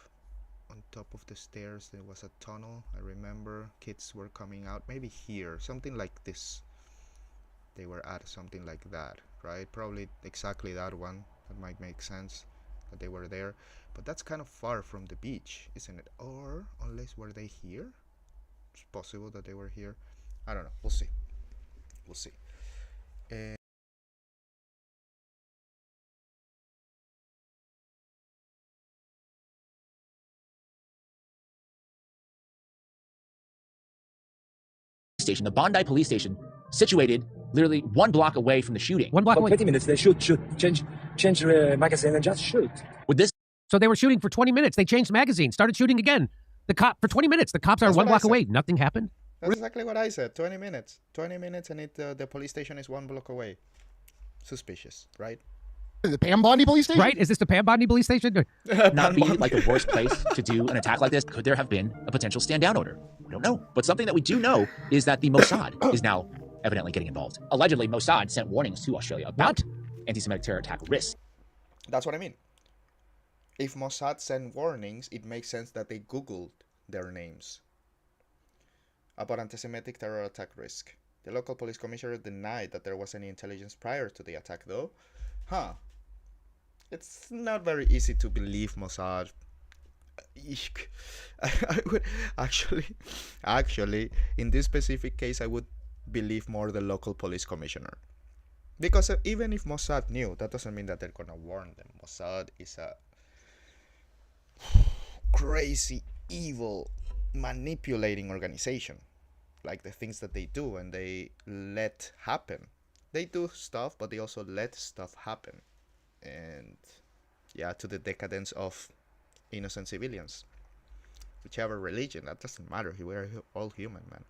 on top of the stairs there was a tunnel. I remember kids were coming out, maybe here, something like this. They were at something like that, right? Probably exactly that one. That might make sense that they were there, but that's kind of far from the beach, isn't it? Or unless, were they here? It's possible that they were here. I don't know. We'll see. Station, the Bondi police station, situated literally 1 block away from the shooting. 1 block away. 20 minutes, they shoot, change magazine and just shoot. With this, so they were shooting for 20 minutes. They changed the magazine, started shooting again. The cop for 20 minutes. The cops are 1 block away. Nothing happened. That's exactly what I said. 20 minutes. 20 minutes, and the police station is 1 block away. Suspicious, right? The Pam Bondi police station? Right? Is this the Pam Bondi police station? not be like the worst place to do an attack like this. Could there have been a potential stand-down order? We don't know. But something that we do know is that the Mossad is now evidently getting involved. Allegedly, Mossad sent warnings to Australia about anti-Semitic terror attack risks. That's what I mean. If Mossad sent warnings, it makes sense that they Googled their names about anti-Semitic terror attack risk. The local police commissioner denied that there was any intelligence prior to the attack, though. It's not very easy to believe Mossad. I would actually, in this specific case, I would believe more the local police commissioner. Because even if Mossad knew, that doesn't mean that they're gonna warn them. Mossad is a crazy, evil, manipulating organization. Like the things that they do and they let happen. They do stuff, but they also let stuff happen. And yeah, to the decadence of innocent civilians. Whichever religion, that doesn't matter. We're all human, man.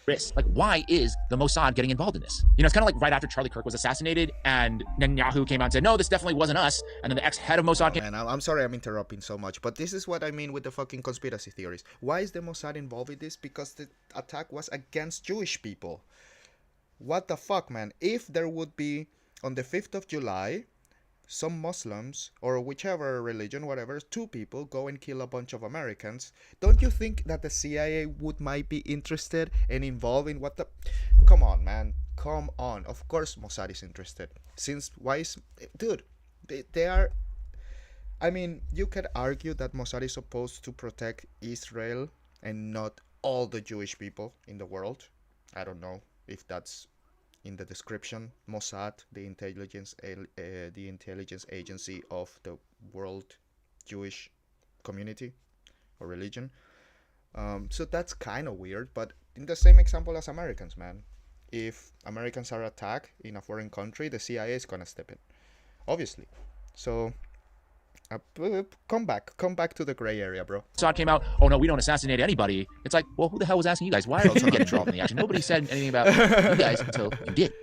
Risk. Like, why is the Mossad getting involved in this? You know, it's kind of like right after Charlie Kirk was assassinated and Netanyahu came out and said, no, this definitely wasn't us. And then the ex-head of Mossad came... Man, I'm sorry I'm interrupting so much, but this is what I mean with the fucking conspiracy theories. Why is the Mossad involved in this? Because the attack was against Jewish people. What the fuck, man? If there would be, on the 5th of July, some Muslims, or whichever religion, whatever, 2 people go and kill a bunch of Americans, don't you think that the CIA might be interested and involved in what the... Come on, man. Come on. Of course Mossad is interested. Dude, they are... I mean, you could argue that Mossad is supposed to protect Israel and not all the Jewish people in the world. I don't know if that's in the description. Mossad, the intelligence agency of the world Jewish community or religion. So that's kind of weird, but in the same example as Americans, man. If Americans are attacked in a foreign country, the CIA is gonna step in, obviously. So come back to the gray area, bro. Mossad came out, oh no, we don't assassinate anybody. It's like, well, who the hell was asking you guys? Why are you getting involved in the action? Nobody said anything about you guys until you did.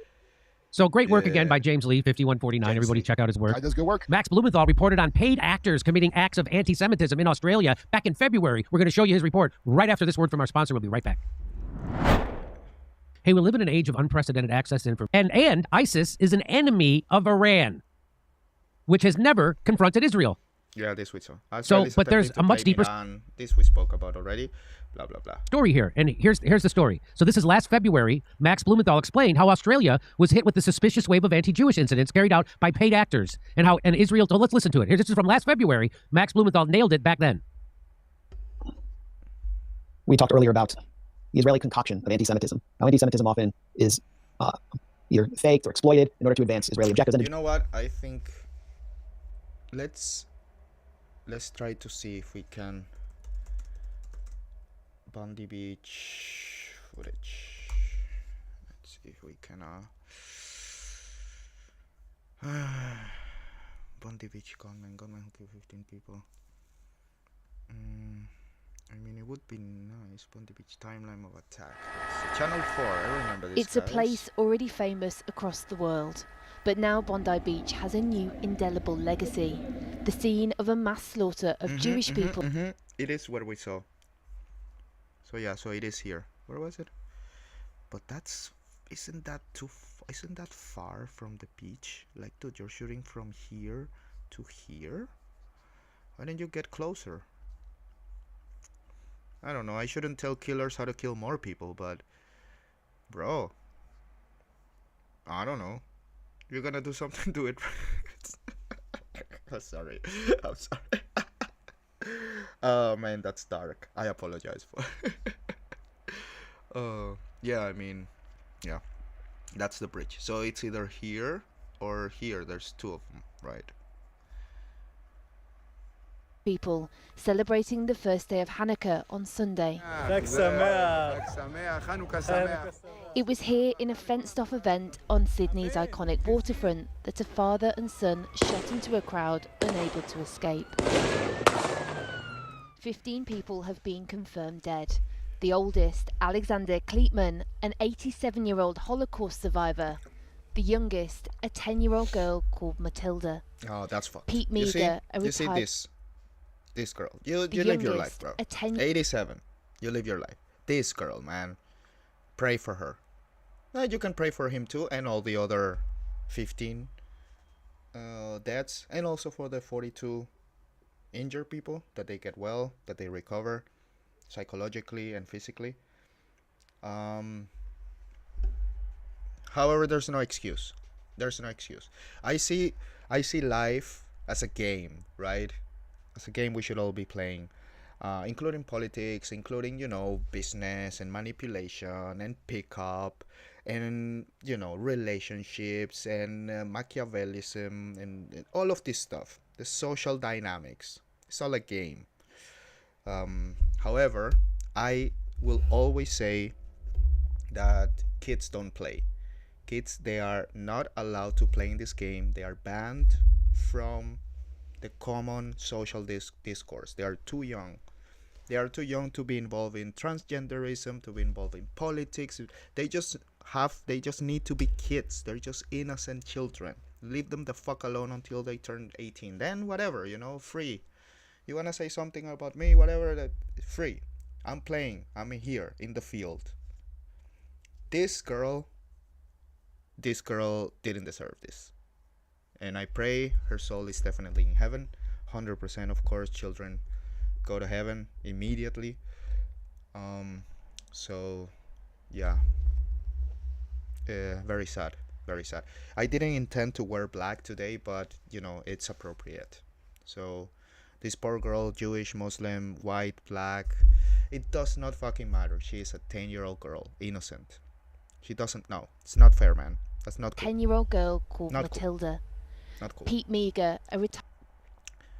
So great work again by James Lee, 5149. Everybody check out his work. That does good work. Max Blumenthal reported on paid actors committing acts of anti-Semitism in Australia back in February. We're going to show you his report right after this word from our sponsor. We'll be right back. Hey, we live in an age of unprecedented access to information. And ISIS is an enemy of Iran, which has never confronted Israel. Yeah, this we saw. But there's a much deeper... This we spoke about already. Blah, blah, blah. Story here. And here's the story. So this is last February. Max Blumenthal explained how Australia was hit with the suspicious wave of anti-Jewish incidents carried out by paid actors. And how Israel... So let's listen to it. This is from last February. Max Blumenthal nailed it back then. We talked earlier about the Israeli concoction of anti-Semitism. How anti-Semitism often is either faked or exploited in order to advance Israeli objectives. You know what? I think... Let's try to see if we can... Bondi Beach footage. Let's see if we can... Bondi Beach gunman who killed 15 people. I mean, it would be nice. Bondi Beach timeline of attack. Channel 4, I remember this. It's a place already famous across the world. But now Bondi Beach has a new indelible legacy. The scene of a mass slaughter of Jewish people. It is where we saw. So yeah, so it is here. Where was it? But isn't that far from the beach? Like, dude, you're shooting from here to here? Why don't you get closer? I don't know. I shouldn't tell killers how to kill more people, but bro, I don't know. You're gonna do something, do it. I'm sorry. Oh man, that's dark. I apologize for. Yeah, I mean, yeah, that's the bridge. So it's either here or here. There's 2 of them, right? People celebrating the first day of Hanukkah on Sunday. It was here in a fenced-off event on Sydney's iconic waterfront that a father and son shot into a crowd unable to escape. 15 people have been confirmed dead. The oldest, Alexander Kleitman, an 87-year-old Holocaust survivor. The youngest, a 10-year-old girl called Matilda. Oh, that's fucked. Pete Meager, a retired... You see this girl. You live your life, bro. 87. You live your life. This girl, man. Pray for her. You can pray for him too, and all the other 15 deaths, and also for the 42 injure people, that they get well, that they recover psychologically and physically. However, there's no excuse. There's no excuse. I see life as a game, right? As a game we should all be playing, including politics, including, business and manipulation and pickup and, relationships and Machiavellism and all of this stuff. The social dynamics. It's all a game. However, I will always say that kids don't play. Kids, they are not allowed to play in this game. They are banned from the common social discourse. They are too young. They are too young to be involved in transgenderism, to be involved in politics. They just need to be kids. They're just innocent children. Leave them the fuck alone until they turn 18. Then whatever, free. You wanna say something about me, whatever, free. I'm playing. I'm here in the field. This girl didn't deserve this. And I pray her soul is definitely in heaven. 100%, of course, children go to heaven immediately. So, yeah. Very sad. Very sad. I didn't intend to wear black today, but, it's appropriate. So, this poor girl, Jewish, Muslim, white, black, it does not fucking matter. She is a 10-year-old girl, innocent. She doesn't know. It's not fair, man. That's not cool. 10-year-old girl called Not Matilda. Cool. Not cool. Pete Meager, a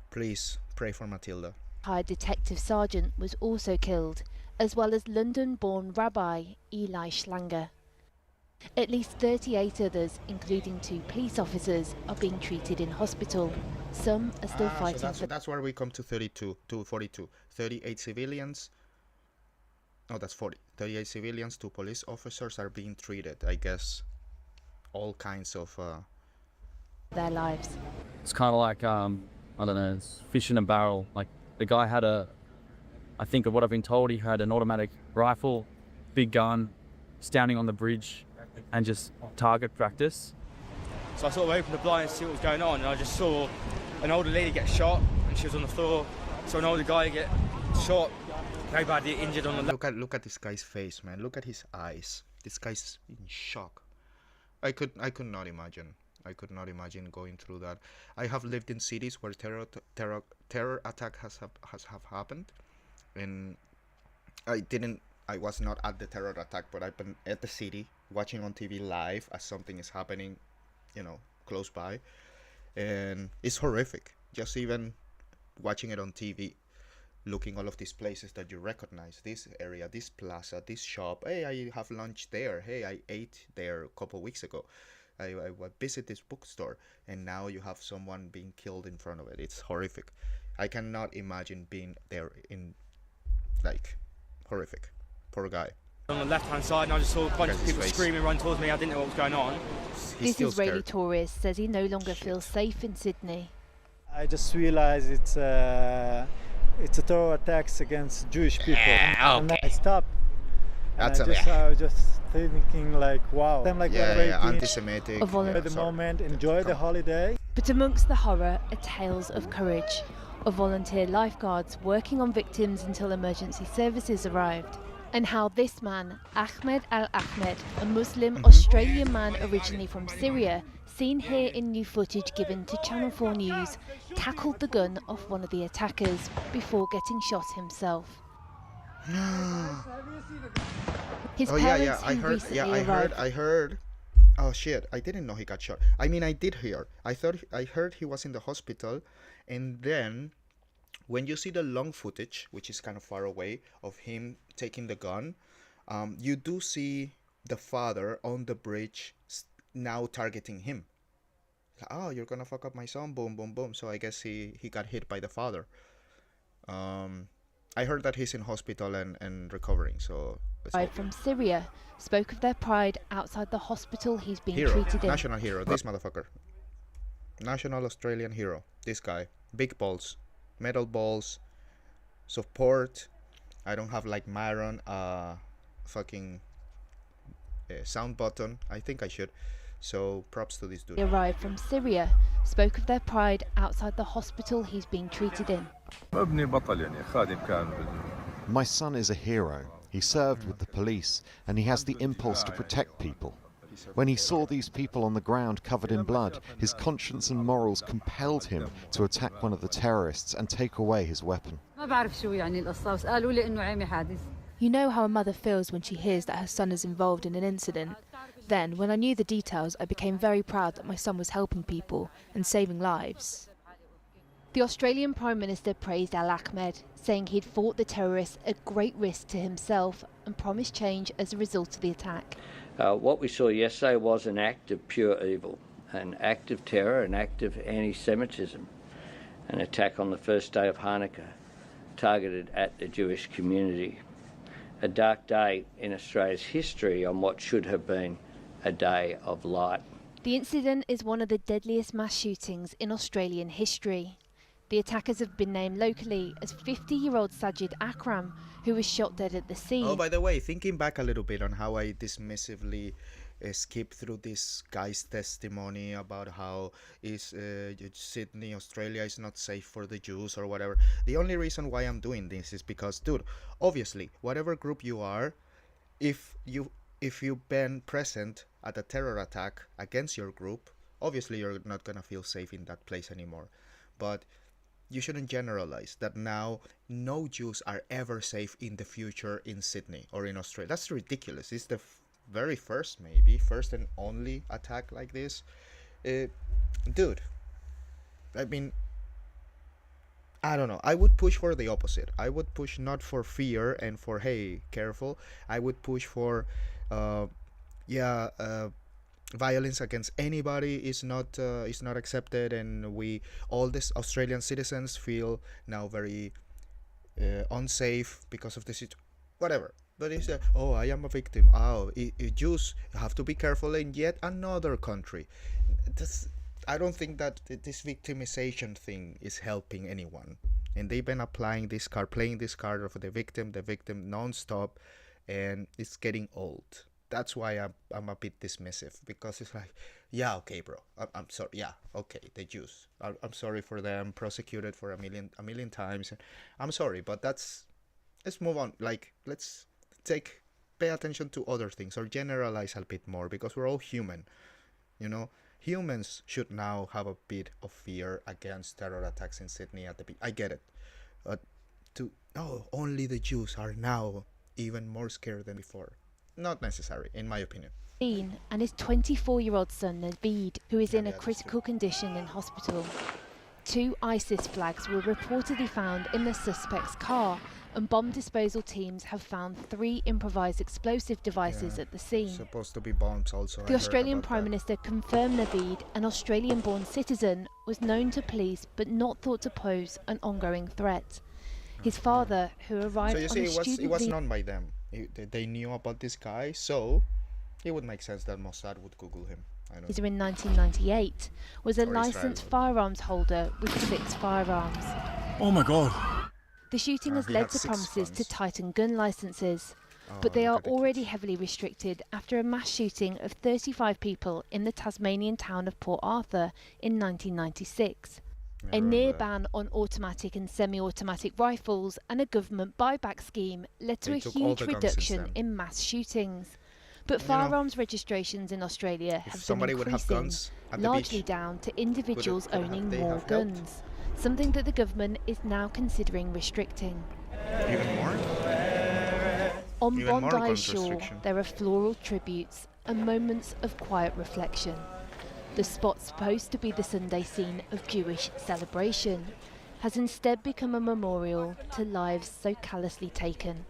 Please pray for Matilda. retired detective sergeant, was also killed, as well as London-born rabbi Eli Schlanger. At least 38 others, including 2 police officers, are being treated in hospital. Some are still fighting so that's where we come to 42. 38 civilians. No, that's 40. 38 civilians, 2 police officers are being treated. I guess all kinds of their lives. It's kind of like I don't know, it's fish in a barrel. Like the guy had I think of what I've been told, he had an automatic rifle, big gun, standing on the bridge, and just target practice. So I sort of opened the blind to see what was going on, and I just saw an older lady get shot, and she was on the floor. Saw an older guy get shot, very badly injured on the left. Look at this guy's face, man. Look at his eyes. This guy's in shock. I could not imagine. I could not imagine going through that. I have lived in cities where terror attack has happened, and I was not at the terror attack, but I've been at the city watching on TV live as something is happening, close by, and it's horrific. Just even watching it on TV, looking all of these places that you recognize, this area, this plaza, this shop. Hey, I have lunch there. Hey, I ate there a couple of weeks ago. I visit this bookstore, and now you have someone being killed in front of it. It's horrific. I cannot imagine being there horrific. Poor guy. On the left-hand side, and I just saw a bunch of people screaming, run towards me. I didn't know what was going on. This Israeli tourist says he no longer feels safe in Sydney. I just realized it's a terror attacks against Jewish people. And I stopped. I was just thinking wow. I'm anti-Semitic. Enjoy the moment, enjoy the holiday. But amongst the horror are tales of courage, of volunteer lifeguards working on victims until emergency services arrived, and how this man, Ahmed Al-Ahmed, a Muslim Australian man originally from Syria, seen here in new footage given to Channel 4 News, tackled the gun off one of the attackers before getting shot himself. His parents I heard. Oh shit, I didn't know he got shot. I mean, I did hear. I heard he was in the hospital, and then when you see the long footage, which is kind of far away, of him taking the gun, you do see the father on the bridge now targeting him. Oh, you're gonna fuck up my son, boom, boom, boom. So I guess he got hit by the father. I heard that he's in hospital and recovering, so... From Syria, spoke of their pride outside the hospital he's being hero. Treated in. National hero, this motherfucker. National Australian hero, this guy. Big balls, metal balls, support. I don't have like Myron, fucking sound button. I think I should. So props to this dude. He arrived from Syria, spoke of their pride outside the hospital he's being treated in. My son is a hero. He served with the police, and he has the impulse to protect people. When he saw these people on the ground covered in blood, his conscience and morals compelled him to attack one of the terrorists and take away his weapon. You know how a mother feels when she hears that her son is involved in an incident. Then, when I knew the details, I became very proud that my son was helping people and saving lives. The Australian Prime Minister praised Al Ahmed, saying he'd fought the terrorists at great risk to himself and promised change as a result of the attack. What we saw yesterday was an act of pure evil, an act of terror, an act of anti-Semitism, an attack on the first day of Hanukkah, targeted at the Jewish community. A dark day in Australia's history on what should have been a day of light. The incident is one of the deadliest mass shootings in Australian history. The attackers have been named locally as 50-year-old Sajid Akram, who was shot dead at the scene. Oh, by the way, thinking back a little bit on how I dismissively skipped through this guy's testimony about how Sydney, Australia is not safe for the Jews or whatever. The only reason why I'm doing this is because, dude, obviously, whatever group you are, if you've been present at a terror attack against your group, obviously you're not gonna feel safe in that place anymore. But you shouldn't generalize that now no Jews are ever safe in the future in Sydney or in Australia. That's ridiculous. It's the very first and only attack like this. Dude, I mean, I don't know. I would push for the opposite. I would push not for fear and for, hey, careful. I would push for, violence against anybody is not accepted, and all these Australian citizens feel now very unsafe because of the situation. Whatever. But it's I am a victim. Jews have to be careful in yet another country. I don't think that this victimization thing is helping anyone. And they've been playing this card of the victim non-stop, and it's getting old. That's why I'm a bit dismissive, because it's like, yeah, okay, bro, I'm sorry, yeah, okay, the Jews, I'm sorry for them, prosecuted for a million times, I'm sorry, but let's move on. Like, let's pay attention to other things, or generalize a bit more, because we're all human, you know. Humans should now have a bit of fear against terror attacks in Sydney at the beach. I get it, but only the Jews are now even more scared than before. Not necessary, in my opinion. And his 24-year-old son Naveed, who is in a critical condition in hospital. 2 ISIS flags were reportedly found in the suspect's car, and bomb disposal teams have found 3 improvised explosive devices at the scene. Supposed to be bombs also. The Australian Prime Minister confirmed Naveed, an Australian-born citizen, was known to police but not thought to pose an ongoing threat. His father, who arrived on a student it was known by them. They knew about this guy, so it would make sense that Mossad would Google him. I don't know. In 1998, was a licensed firearms holder with 6 firearms. Oh my God. The shooting has led to promises to tighten gun licenses, but they are already heavily restricted after a mass shooting of 35 people in the Tasmanian town of Port Arthur in 1996. A near ban on automatic and semi-automatic rifles and a government buyback scheme led to a huge reduction in mass shootings. But firearms registrations in Australia have been increasing, largely down to individuals owning more guns, something that the government is now considering restricting. Even more? On Bondi Shore, there are floral tributes and moments of quiet reflection. The spot supposed to be the Sunday scene of Jewish celebration has instead become a memorial to lives so callously taken,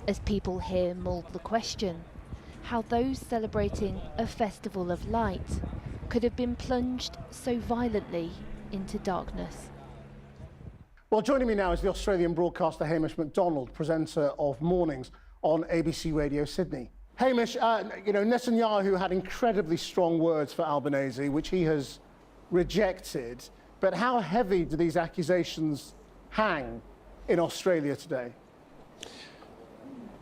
as people here mould the question how those celebrating a festival of light could have been plunged so violently into darkness. Well, joining me now is the Australian broadcaster Hamish MacDonald, presenter of Mornings on ABC Radio Sydney. Hamish, Netanyahu had incredibly strong words for Albanese, which he has rejected. But how heavy do these accusations hang in Australia today?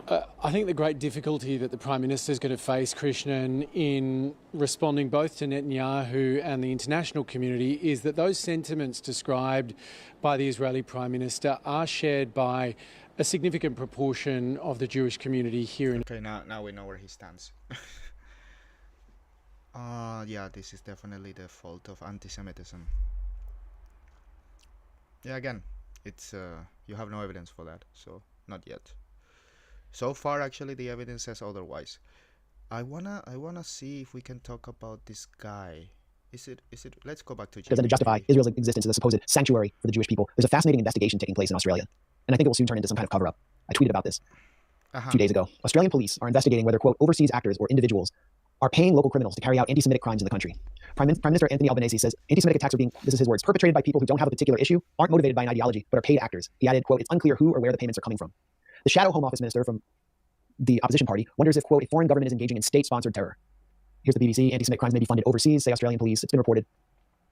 I think the great difficulty that the Prime Minister is going to face, Krishnan, in responding both to Netanyahu and the international community is that those sentiments described by the Israeli Prime Minister are shared by a significant proportion of the Jewish community here in... Okay, now we know where he stands. Yeah, this is definitely the fault of anti-Semitism. Yeah, again, it's you have no evidence for that, so not yet. So far, actually, the evidence says otherwise. I wanna see if we can talk about this guy. Is it? Let's go back to Jimmy. Doesn't it justify Israel's existence as a supposed sanctuary for the Jewish people? There's a fascinating investigation taking place in Australia, and I think it will soon turn into some kind of cover-up. I tweeted about this a few days ago. Australian police are investigating whether, quote, overseas actors or individuals are paying local criminals to carry out anti-Semitic crimes in the country. Prime Minister Anthony Albanese says anti-Semitic attacks are being, this is his words, perpetrated by people who don't have a particular issue, aren't motivated by an ideology, but are paid actors. He added, quote, it's unclear who or where the payments are coming from. The shadow Home Office minister from the opposition party wonders if, quote, a foreign government is engaging in state-sponsored terror. Here's the BBC. Anti-Semitic crimes may be funded overseas, say Australian police. It's been reported,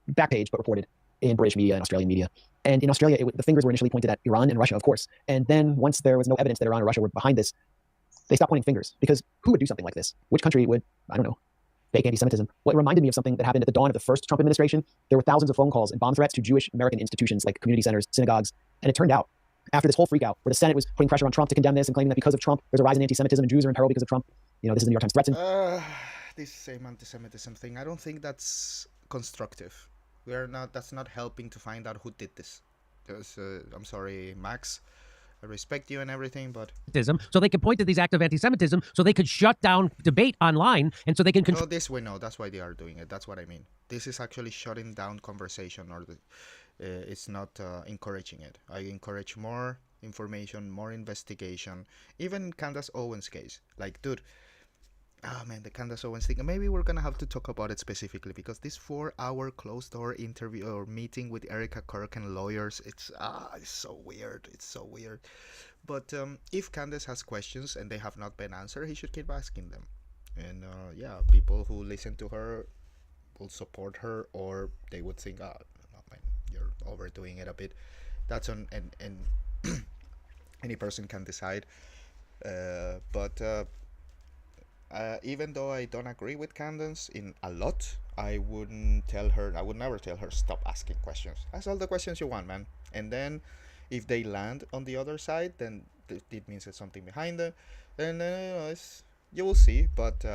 back page, but reported in British media and Australian media. And in Australia, the fingers were initially pointed at Iran and Russia, of course. And then once there was no evidence that Iran or Russia were behind this, they stopped pointing fingers. Because who would do something like this? Which country would, I don't know, fake anti-Semitism? Well, it reminded me of something that happened at the dawn of the first Trump administration. There were thousands of phone calls and bomb threats to Jewish American institutions like community centers, synagogues. And it turned out, after this whole freakout, where the Senate was putting pressure on Trump to condemn this and claiming that because of Trump, there's a rise in anti-Semitism and Jews are in peril because of Trump. You know, this is the New York Times threats. This same anti-Semitism thing, I don't think that's constructive. That's not helping to find out who did this. I'm sorry, Max. I respect you and everything, but... So they could point to these acts of anti-Semitism so they could shut down debate online and so they can... No, this we know. That's why they are doing it. That's what I mean. This is actually shutting down conversation, or it's not encouraging it. I encourage more information, more investigation. Even Candace Owens' case. Like, dude... Oh man, the Candace Owens thing. Maybe we're gonna have to talk about it specifically because this 4-hour closed-door interview or meeting with Erica Kirk and lawyers, it's so weird. It's so weird. But if Candace has questions and they have not been answered, he should keep asking them. And yeah, people who listen to her will support her, or they would think, oh, man, you're overdoing it a bit. That's on and any person can decide. But even though I don't agree with Candace in a lot, I would never tell her stop asking questions. Ask all the questions you want, man. And then if they land on the other side, then it means there's something behind them. And you will see. But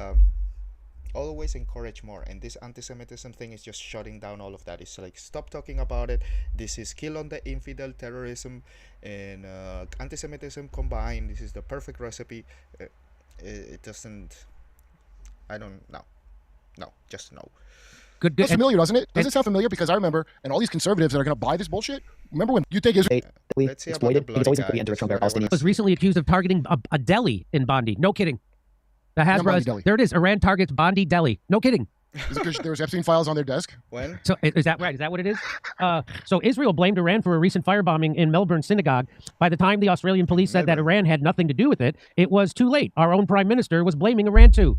always encourage more. And this anti-Semitism thing is just shutting down all of that. It's like, stop talking about it. This is kill on the infidel, terrorism, and anti-Semitism combined. This is the perfect recipe. It doesn't... I don't know. No, just no. Good. It's familiar, doesn't it? Does it sound familiar? Because I remember, and all these conservatives that are going to buy this bullshit, remember when you think Israel... exploited, it's always going to enter a Trump Palestinian... was recently accused of targeting a deli in Bondi. No kidding. The Hasbro... There it is. Iran targets Bondi deli. No kidding. Is it because there was Epstein files on their desk? When? So is that right? Is that what it is? So Israel blamed Iran for a recent firebombing in Melbourne synagogue. By the time the Australian police said that Iran had nothing to do with it, it was too late. Our own prime minister was blaming Iran too.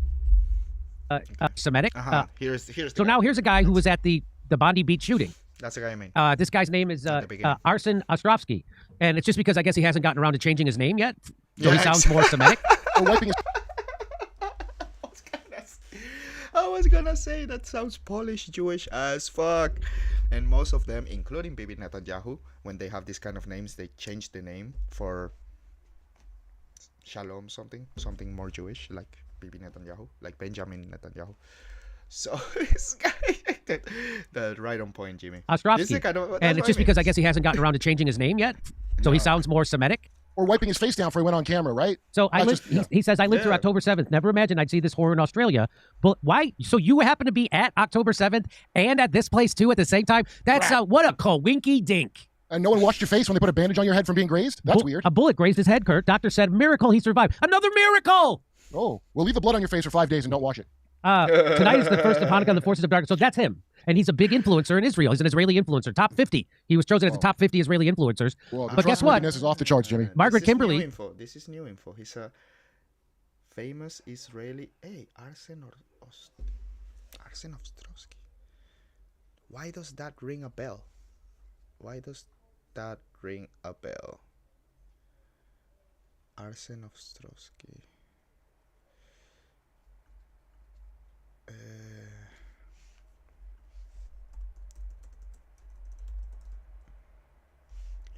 Semitic. Here's so now here's a guy who was at the Bondi Beach shooting. That's the guy I mean. This guy's name is Arsen Ostrovsky, and it's just because I guess he hasn't gotten around to changing his name yet, so he sounds more Semitic. I was gonna say that sounds Polish Jewish as fuck. And most of them, including Bibi Netanyahu, when they have these kind of names, they change the name for Shalom something more Jewish, like Bibi Netanyahu, like Benjamin Netanyahu. So this guy, that right on point, Jimmy. Ostrovsky. And it's just because I guess he hasn't gotten around to changing his name yet, so he sounds more Semitic. Or wiping his face down before he went on camera, right? So he says, I lived through October 7th. Never imagined I'd see this horror in Australia. But why? So you happen to be at October 7th and at this place too at the same time? That's what a coinky dink. And no one washed your face when they put a bandage on your head from being grazed? That's weird. A bullet grazed his head, Kurt. Doctor said, miracle, he survived. Another miracle! Oh, well, leave the blood on your face for 5 days and don't wash it. Tonight is the first of Hanukkah on the Forces of Darkness. So that's him. And he's a big influencer in Israel. He's an Israeli influencer. Top 50. He was chosen as the top 50 Israeli influencers. Well, but guess what? This is off the charts, Jimmy. Margaret Kimberly. This is new info. He's a famous Israeli... Hey, Arsen Ostrovsky. Why does that ring a bell? Arsen Ostrovsky.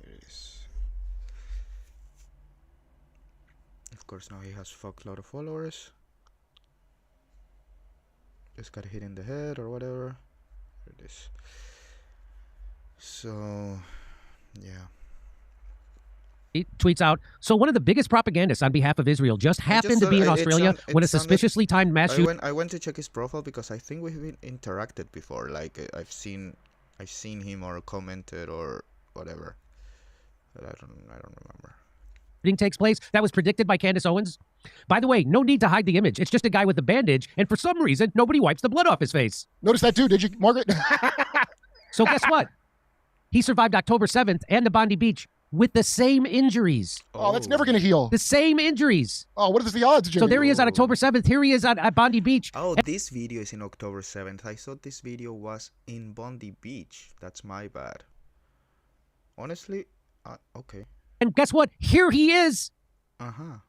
Here it is. Of course, now he has fuck lot of followers. Just got hit in the head or whatever. Here it is. So, yeah. He tweets out, so one of the biggest propagandists on behalf of Israel just happened to be in Australia when a suspiciously timed mass shooting. I went to check his profile because I think we've been interacted before. Like I've seen him or commented or whatever. But I don't remember. Takes place. That was predicted by Candace Owens. By the way, no need to hide the image. It's just a guy with a bandage, and for some reason, nobody wipes the blood off his face. Notice that too, did you, Margaret? So guess what? He survived October 7th and the Bondi Beach with the same injuries. Oh, that's never going to heal. The same injuries. Oh, what is the odds, Jimmy? So there he is on October 7th. Here he is at Bondi Beach. Oh, this video is in October 7th. I thought this video was in Bondi Beach. That's my bad. Honestly, okay. And guess what? Here he is.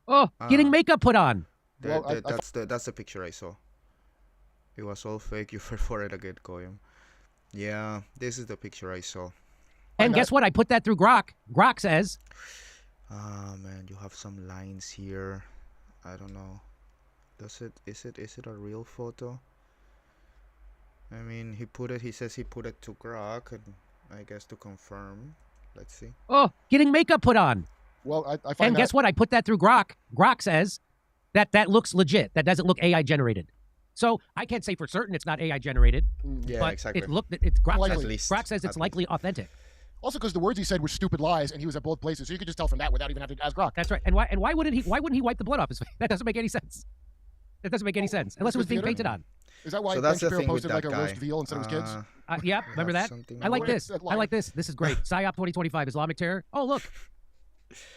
Oh, getting makeup put on. That's the picture I saw. It was all fake. You fell for it again, Goyim. Yeah, this is the picture I saw. And guess what? I put that through Grok. Grok says, man, you have some lines here. I don't know. Is it a real photo? I mean, he says he put it to Grok, and I guess to confirm. Let's see. Oh, getting makeup put on. Well, I find and guess what? I put that through Grok. Grok says that looks legit. That doesn't look AI generated. So I can't say for certain it's not AI generated. Yeah, but exactly. Grok says it's likely authentic. Also, because the words he said were stupid lies, and he was at both places, so you could just tell from that without even having to ask Grok. That's right. And why wouldn't he wipe the blood off his face? That doesn't make any sense. That doesn't make any sense unless it was being painted on. Is that why so Ben Shapiro posted like a roast veal instead of his kids? Yeah, remember that? I like this. I like this. This is great. PSYOP 2025, Islamic terror. Oh, look.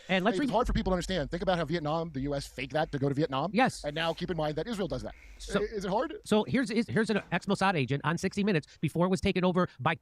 And let's It's hard for people to understand. Think about how Vietnam, the U.S. faked that to go to Vietnam. Yes. And now keep in mind that Israel does that. So, is it hard? So here's an ex-Mossad agent on 60 Minutes before it was taken over by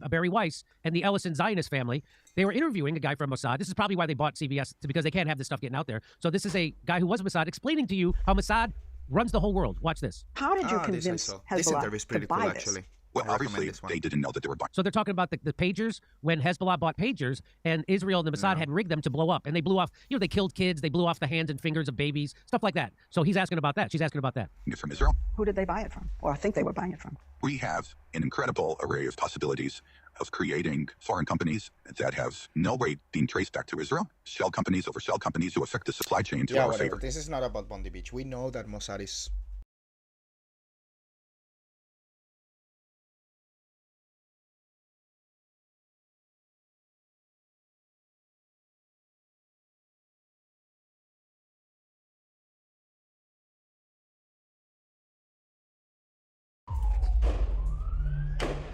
Barry Weiss and the Ellison Zionist family. They were interviewing a guy from Mossad. This is probably why they bought CBS, because they can't have this stuff getting out there. So this is a guy who was Mossad explaining to you how Mossad runs the whole world. Watch this. How did you convince Hezbollah to buy this? Well, obviously, they didn't know that they were buying. So they're talking about the pagers, when Hezbollah bought pagers, and Israel and the Mossad had rigged them to blow up. And they blew off, they killed kids, they blew off the hands and fingers of babies, stuff like that. So he's asking about that. She's asking about that. It's from Israel. Who did they buy it from? Or I think they were buying it from. We have an incredible array of possibilities of creating foreign companies that have no way being traced back to Israel. Shell companies over shell companies who affect the supply chain to our favor. This is not about Bondi Beach. We know that Mossad is...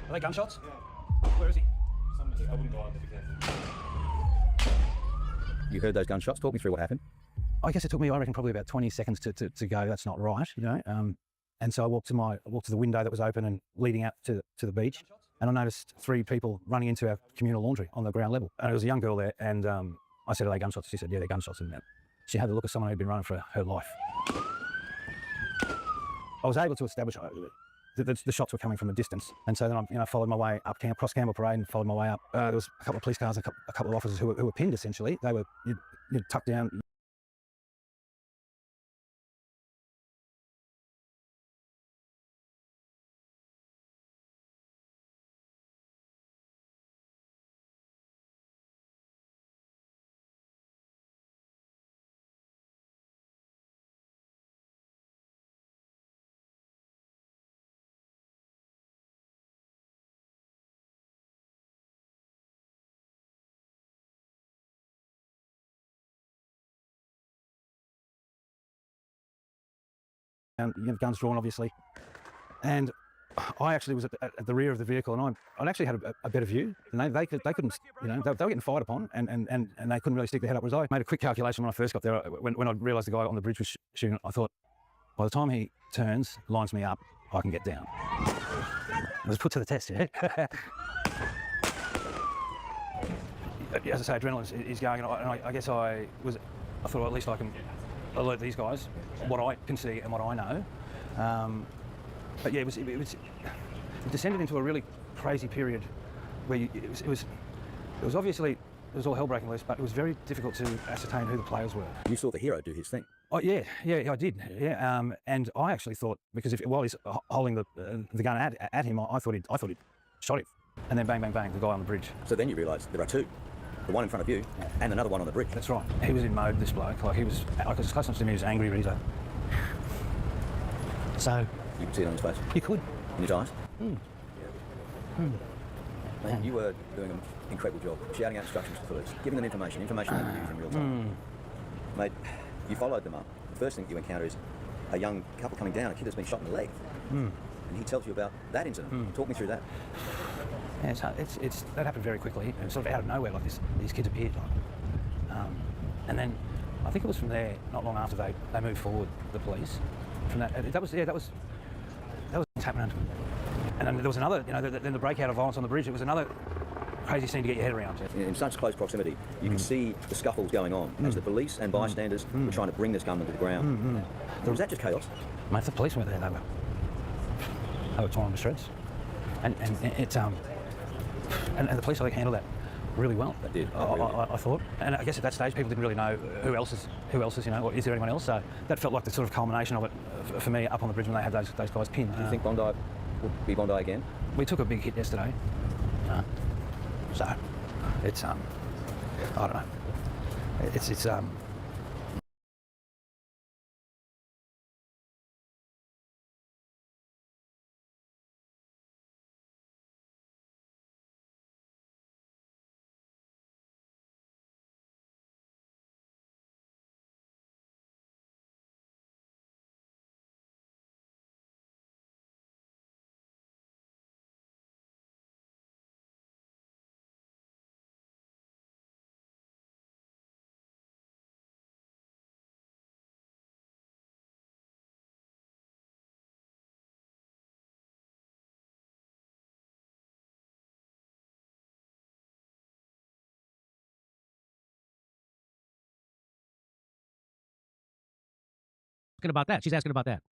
Are they gunshots? Yeah. Where is he? I wouldn't go out there, be careful. You heard those gunshots. Talk me through what happened. I guess it took me, I reckon, probably about 20 seconds to go, that's not right, And so I walked to the window that was open and leading out to the beach. And I noticed 3 people running into our communal laundry on the ground level. And there was a young girl there, and I said, are they gunshots? She said, yeah, they're gunshots. And she had the look of someone who'd been running for her life. I was able to establish the shots were coming from a distance, and so then I followed my way up across Campbell Parade and followed my way up. There was a couple of police cars, a couple of officers who were pinned essentially. They were tucked down. Guns drawn, obviously, and I actually was at the rear of the vehicle, and I actually had a better view. And they couldn't, they were getting fired upon, and they couldn't really stick their head up. Whereas I made a quick calculation when I first got there. When I realised the guy on the bridge was shooting, I thought, by the time he turns, lines me up, I can get down. It was put to the test, yeah. As I say, adrenaline is going, and I guess I was I thought, well, at least I can alert these guys what I can see and what I know. But yeah, it descended into a really crazy period where it was obviously, it was all hell breaking loose, but it was very difficult to ascertain who the players were. You saw the hero do his thing. Oh yeah, I did. Yeah, and I actually thought, because while he's holding the gun at him, I thought he'd shot him, and then bang, bang, bang, the guy on the bridge. So then you realise there are two, the one in front of you, and another one on the bridge. That's right. He was in mode, this bloke. Like his customs to me was angry, but he's like. So. You could see it on his face. You could. In his eyes. Man, you were doing an incredible job, shouting out instructions to police, giving them information they can use in real time. Mate, you followed them up. The first thing you encounter is a young couple coming down, a kid that's been shot in the leg. And he tells you about that incident. Talk me through that. Yeah, that happened very quickly, and sort of out of nowhere, like these kids appeared. And then I think it was from there, not long after they moved forward, the police. From that was what's happening. And then there was another, then the breakout of violence on the bridge. It was another crazy scene to get your head around. In such close proximity, you can see the scuffles going on as the police and bystanders were trying to bring this gunman to the ground. So was that just chaos? Mate, the police were there. They were torn to shreds, and it's and the police I think handled that really well. They did. I thought, and I guess at that stage people didn't really know who else is, or is there anyone else? So that felt like the sort of culmination of it for me up on the bridge when they had those guys pinned. Do you think Bondi will be Bondi again? We took a big hit yesterday, so it's I don't know. It's about that. She's asking about that.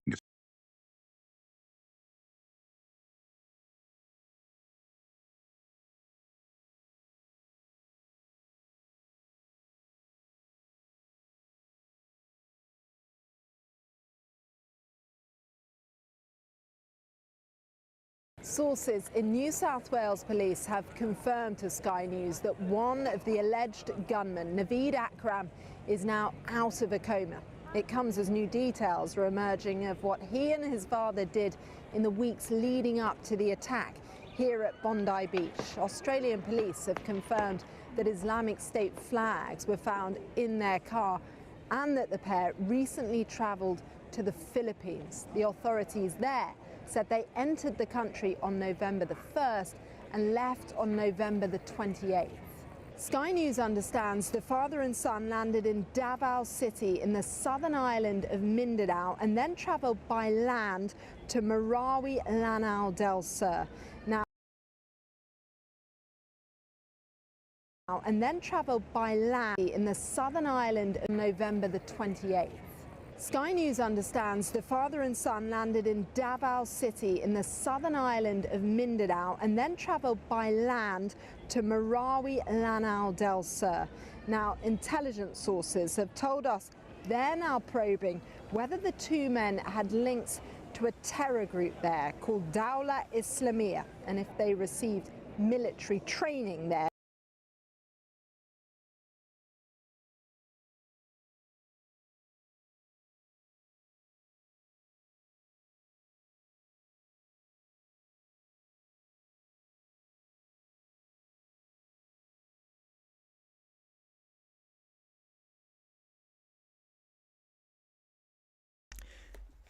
Sources in New South Wales Police have confirmed to Sky News that one of the alleged gunmen, Naveed Akram, is now out of a coma. It comes as new details are emerging of what he and his father did in the weeks leading up to the attack here at Bondi Beach. Australian police have confirmed that Islamic State flags were found in their car and that the pair recently travelled to the Philippines. The authorities there said they entered the country on November the 1st and left on November the 28th. Sky News understands the father and son landed in Davao City in the southern island of Mindanao and then travelled by land to Marawi, Lanao del Sur. And then travelled by land in the southern island of November the 28th. Sky News understands the father and son landed in Davao City in the southern island of Mindanao and then travelled by land to Marawi, Lanao del Sur. Now, intelligence sources have told us they're now probing whether the two men had links to a terror group there called Dawla Islamiyah and if they received military training there.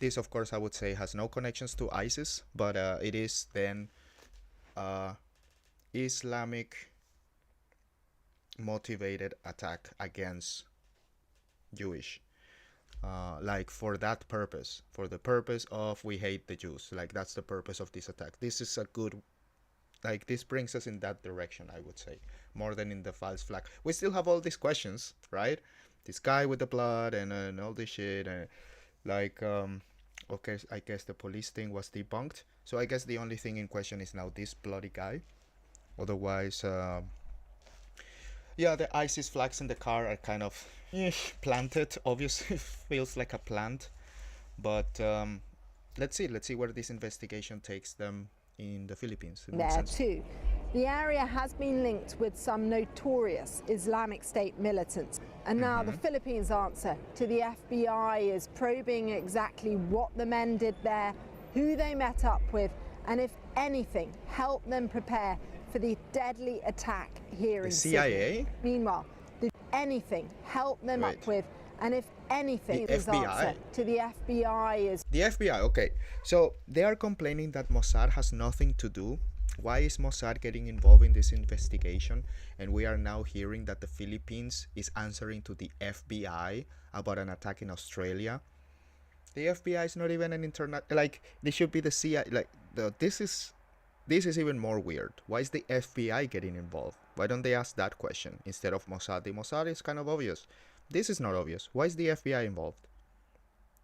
This, of course, I would say has no connections to ISIS, but it is then Islamic motivated attack against Jewish. Like for that purpose, for the purpose of we hate the Jews. Like that's the purpose of this attack. This is a good, like this brings us in that direction, I would say, more than in the false flag. We still have all these questions, right? this guy with the blood and all this shit. And like, okay, I guess the police thing was debunked. So I guess the only thing in question is now this bloody guy. Otherwise, yeah, the ISIS flags in the car are kind of planted. Obviously, feels like a plant. But let's see where this investigation takes them in the Philippines. There too. The area has been linked with some notorious Islamic State militants. And now the Philippines' answer to the FBI is probing exactly what the men did there, who they met up with, and if anything, help them prepare for the deadly attack here in CIA? Sydney. Meanwhile, did anything help them up with, and if anything, the his FBI? answer to the FBI is... The FBI, okay. So they are complaining that Mossad has nothing to do. Why is Mossad getting involved in this investigation? And we are now hearing that the Philippines is answering to the FBI about an attack in Australia. The FBI is not even an internet, like, they should be the CIA. Like, this is even more weird. Why is the FBI getting involved? Why don't they ask that question instead of Mossad? The Mossad is kind of obvious. This is not obvious. Why is the FBI involved?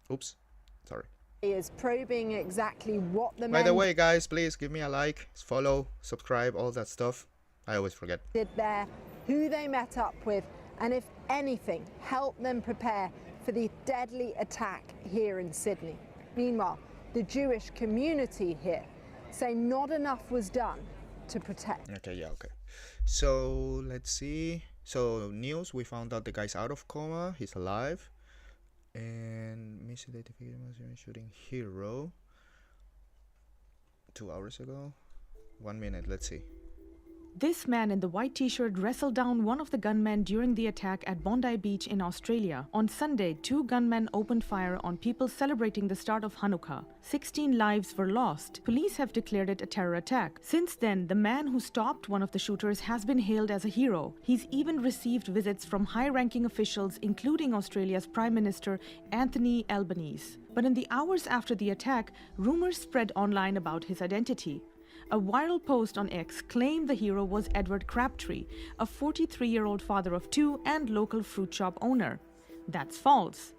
Oops, sorry. Is probing exactly what the By the way, guys, please give me a like, follow, subscribe, all that stuff. I always forget. Did there, who they met up with, and if anything, help them prepare for the deadly attack here in Sydney. Meanwhile, the Jewish community here say not enough was done to protect. Okay, yeah, okay. So let's see. So news, we found out the guy's out of coma, he's alive. And missing shooting hero 2 hours ago. 1 minute, let's see. This man in the white t-shirt wrestled down one of the gunmen during the attack at Bondi Beach in Australia. On Sunday, 2 gunmen opened fire on people celebrating the start of Hanukkah. 16 lives were lost. Police have declared it a terror attack. Since then, the man who stopped one of the shooters has been hailed as a hero. He's even received visits from high-ranking officials, including Australia's Prime Minister Anthony Albanese. But in the hours after the attack, rumors spread online about his identity. A viral post on X claimed the hero was Edward Crabtree, a 43-year-old father of 2 and local fruit shop owner. That's false.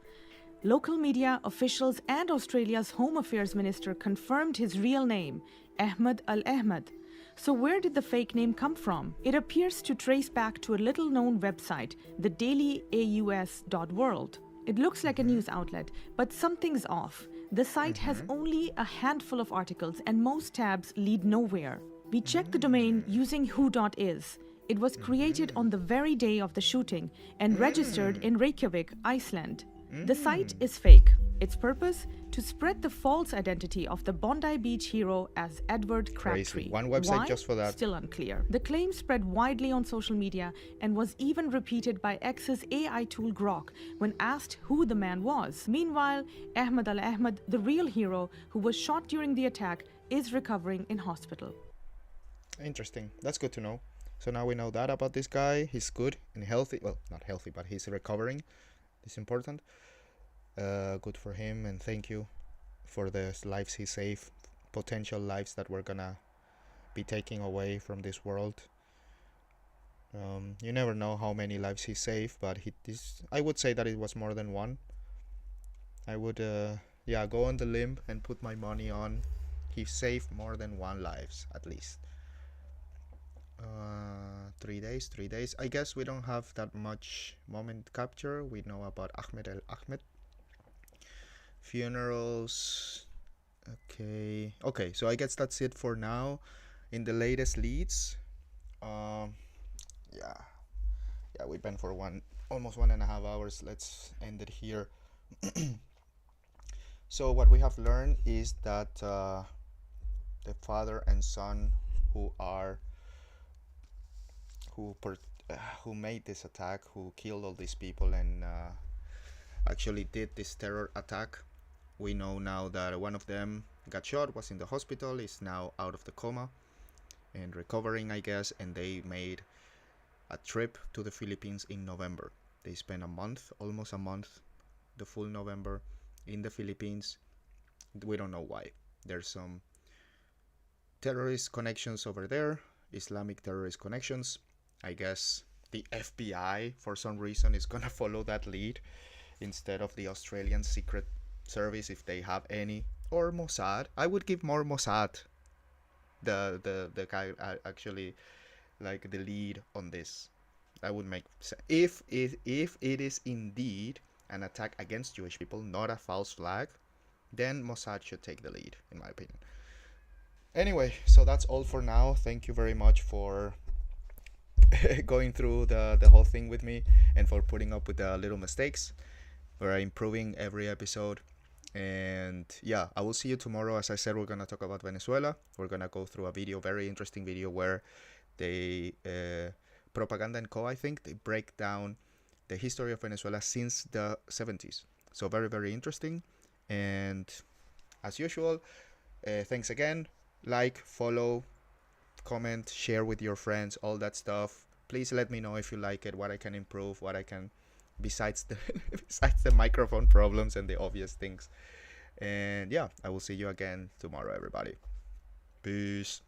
Local media, officials, and Australia's Home Affairs Minister confirmed his real name, Ahmed Al-Ahmed. So where did the fake name come from? It appears to trace back to a little-known website, the dailyaus.world. It looks like a news outlet, but something's off. The site has only a handful of articles and most tabs lead nowhere. We checked the domain using who.is. It was created on the very day of the shooting and registered in Reykjavik, Iceland. The site is fake. Its purpose? To spread the false identity of the Bondi Beach hero as Edward Crabtree. Crazy. One website Why? just for that. Still unclear. The claim spread widely on social media and was even repeated by X's AI tool Grok when asked who the man was. Meanwhile, Ahmed Al-Ahmed, the real hero who was shot during the attack, is recovering in hospital. Interesting. That's good to know. So now we know that about this guy. He's good and healthy. Well, not healthy, but he's recovering. It's important. Good for him, and thank you for the lives he saved, potential lives that we're gonna be taking away from this world. You never know how many lives he saved, but I would say that it was more than one. I would go on the limb and put my money on he saved more than one lives at least. 3 days. I guess we don't have that much moment capture. We know about Ahmed Al-Ahmed. Funerals. Okay, so I guess that's it for now. In the latest leads, we've been for almost 1.5 hours. Let's end it here. So what we have learned is that the father and son who made this attack, who killed all these people and actually did this terror attack, we know now that one of them got shot, was in the hospital, is now out of the coma and recovering, I guess, and they made a trip to the Philippines in November. They spent almost a month, the full November, in the Philippines. We don't know why. There's some terrorist connections over there, Islamic terrorist connections. I guess the FBI for some reason is gonna follow that lead instead of the Australian Secret Service, if they have any, or Mossad. I would give more Mossad the guy actually like the lead on this. That would make sense. If it is indeed an attack against Jewish people, not a false flag, then Mossad should take the lead, in my opinion. Anyway, so that's all for now. Thank you very much for going through the whole thing with me and for putting up with the little mistakes. We're improving every episode. And yeah, I will see you tomorrow. As I said, we're going to talk about Venezuela. We're going to go through a video, very interesting video, where they, Propaganda & Co., I think, they break down the history of Venezuela since the 70s. So very, very interesting. And as usual, thanks again. Like, follow, comment, share with your friends, all that stuff. Please let me know if you like it, what I can improve, what I can, besides the microphone problems and the obvious things. And yeah, I will see you again tomorrow, everybody. Peace.